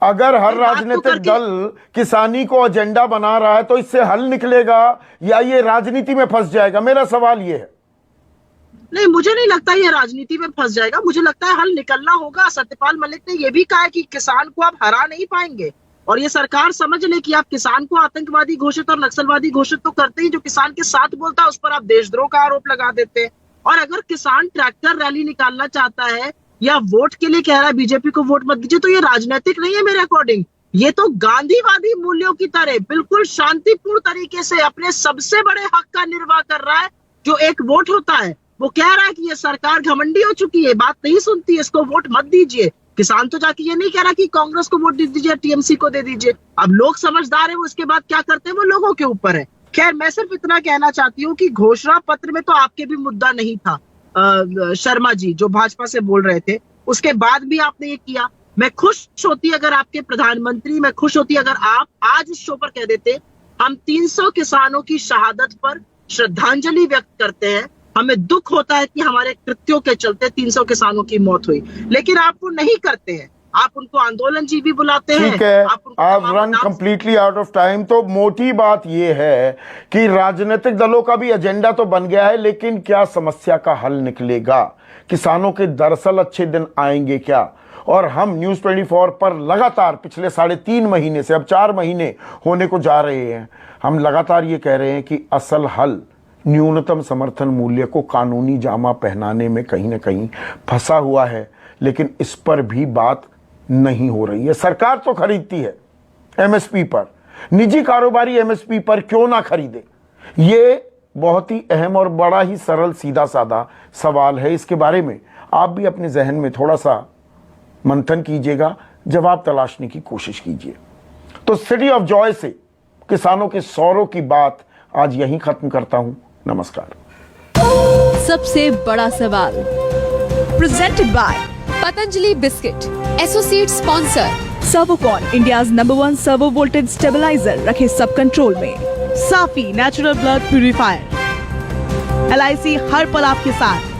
अगर हर राजनीतिक दल किसानी को एजेंडा बना रहा है तो इससे हल निकलेगा या ये राजनीति में फंस जाएगा? मेरा सवाल ये है। नहीं, मुझे नहीं लगता ये राजनीति में फंस जाएगा, मुझे लगता है हल निकलना होगा। सत्यपाल मलिक ने यह भी कहा है कि किसान को आप हरा नहीं पाएंगे, और ये सरकार समझ ले कि आप किसान को आतंकवादी घोषित और नक्सलवादी घोषित तो करते ही, जो किसान के साथ बोलता है उस पर आप देशद्रोह का आरोप लगा देते हैं। और अगर किसान ट्रैक्टर रैली निकालना चाहता है या वोट के लिए कह रहा है बीजेपी को वोट मत दीजिए, तो ये राजनीतिक नहीं है मेरे अकॉर्डिंग। ये तो गांधीवादी मूल्यों की तरह बिल्कुल शांतिपूर्ण तरीके से अपने सबसे बड़े हक का निर्वाह कर रहा है, जो एक वोट होता है। वो कह रहा है कि ये सरकार घमंडी हो चुकी है, बात नहीं सुनती है, इसको वोट मत दीजिए। किसान तो जाके ये नहीं कह रहा कि कांग्रेस को वोट दे दीजिए, टीएमसी को दे दीजिए। अब लोग समझदार है, वो इसके बाद क्या करते हैं वो लोगों के ऊपर है। खैर, मैं सिर्फ इतना कहना चाहती हूँ कि घोषणा पत्र में तो आपके भी मुद्दा नहीं था शर्मा जी, जो भाजपा से बोल रहे थे, उसके बाद भी आपने ये किया। मैं खुश होती अगर आपके प्रधानमंत्री, मैं खुश होती अगर आप आज इस शो पर कह देते हम 300 किसानों की शहादत पर श्रद्धांजलि व्यक्त करते हैं, हमें दुख होता है कि हमारे कृत्यों के चलते 300 किसानों की मौत हुई, लेकिन आप वो नहीं करते हैं। आप उनको आंदोलन जी भी बुलाते हैं। ठीक है, आप आप run completely out of time. तो मोटी बात यह है कि राजनीतिक दलों का भी एजेंडा तो बन गया है, लेकिन क्या समस्या का हल निकलेगा? किसानों के दरअसल अच्छे दिन आएंगे क्या? और हम न्यूज़ 24 पर लगातार पिछले 3.5 महीने से, अब 4 महीने होने को जा रहे हैं, हम लगातार ये कह रहे हैं कि असल हल न्यूनतम समर्थन मूल्य को कानूनी जामा पहनाने में कहीं ना कहीं फंसा हुआ है, लेकिन इस पर भी बात नहीं हो रही है। सरकार तो खरीदती है एमएसपी पर, निजी कारोबारी एमएसपी पर क्यों ना खरीदे? ये बहुत ही अहम और बड़ा ही सरल सीधा साधा सवाल है। इसके बारे में आप भी अपने जहन में थोड़ा सा मंथन कीजिएगा, जवाब तलाशने की कोशिश कीजिए। तो सिटी ऑफ जॉय से किसानों के सौरों की बात आज यहीं खत्म करता हूं। नमस्कार। सबसे बड़ा सवाल presented by Patanjali biscuit, associate sponsor Servokon, India's #1 servo voltage stabiliser, रखे सब कंट्रोल में। Safi natural blood purifier, LIC हर पल आपके साथ।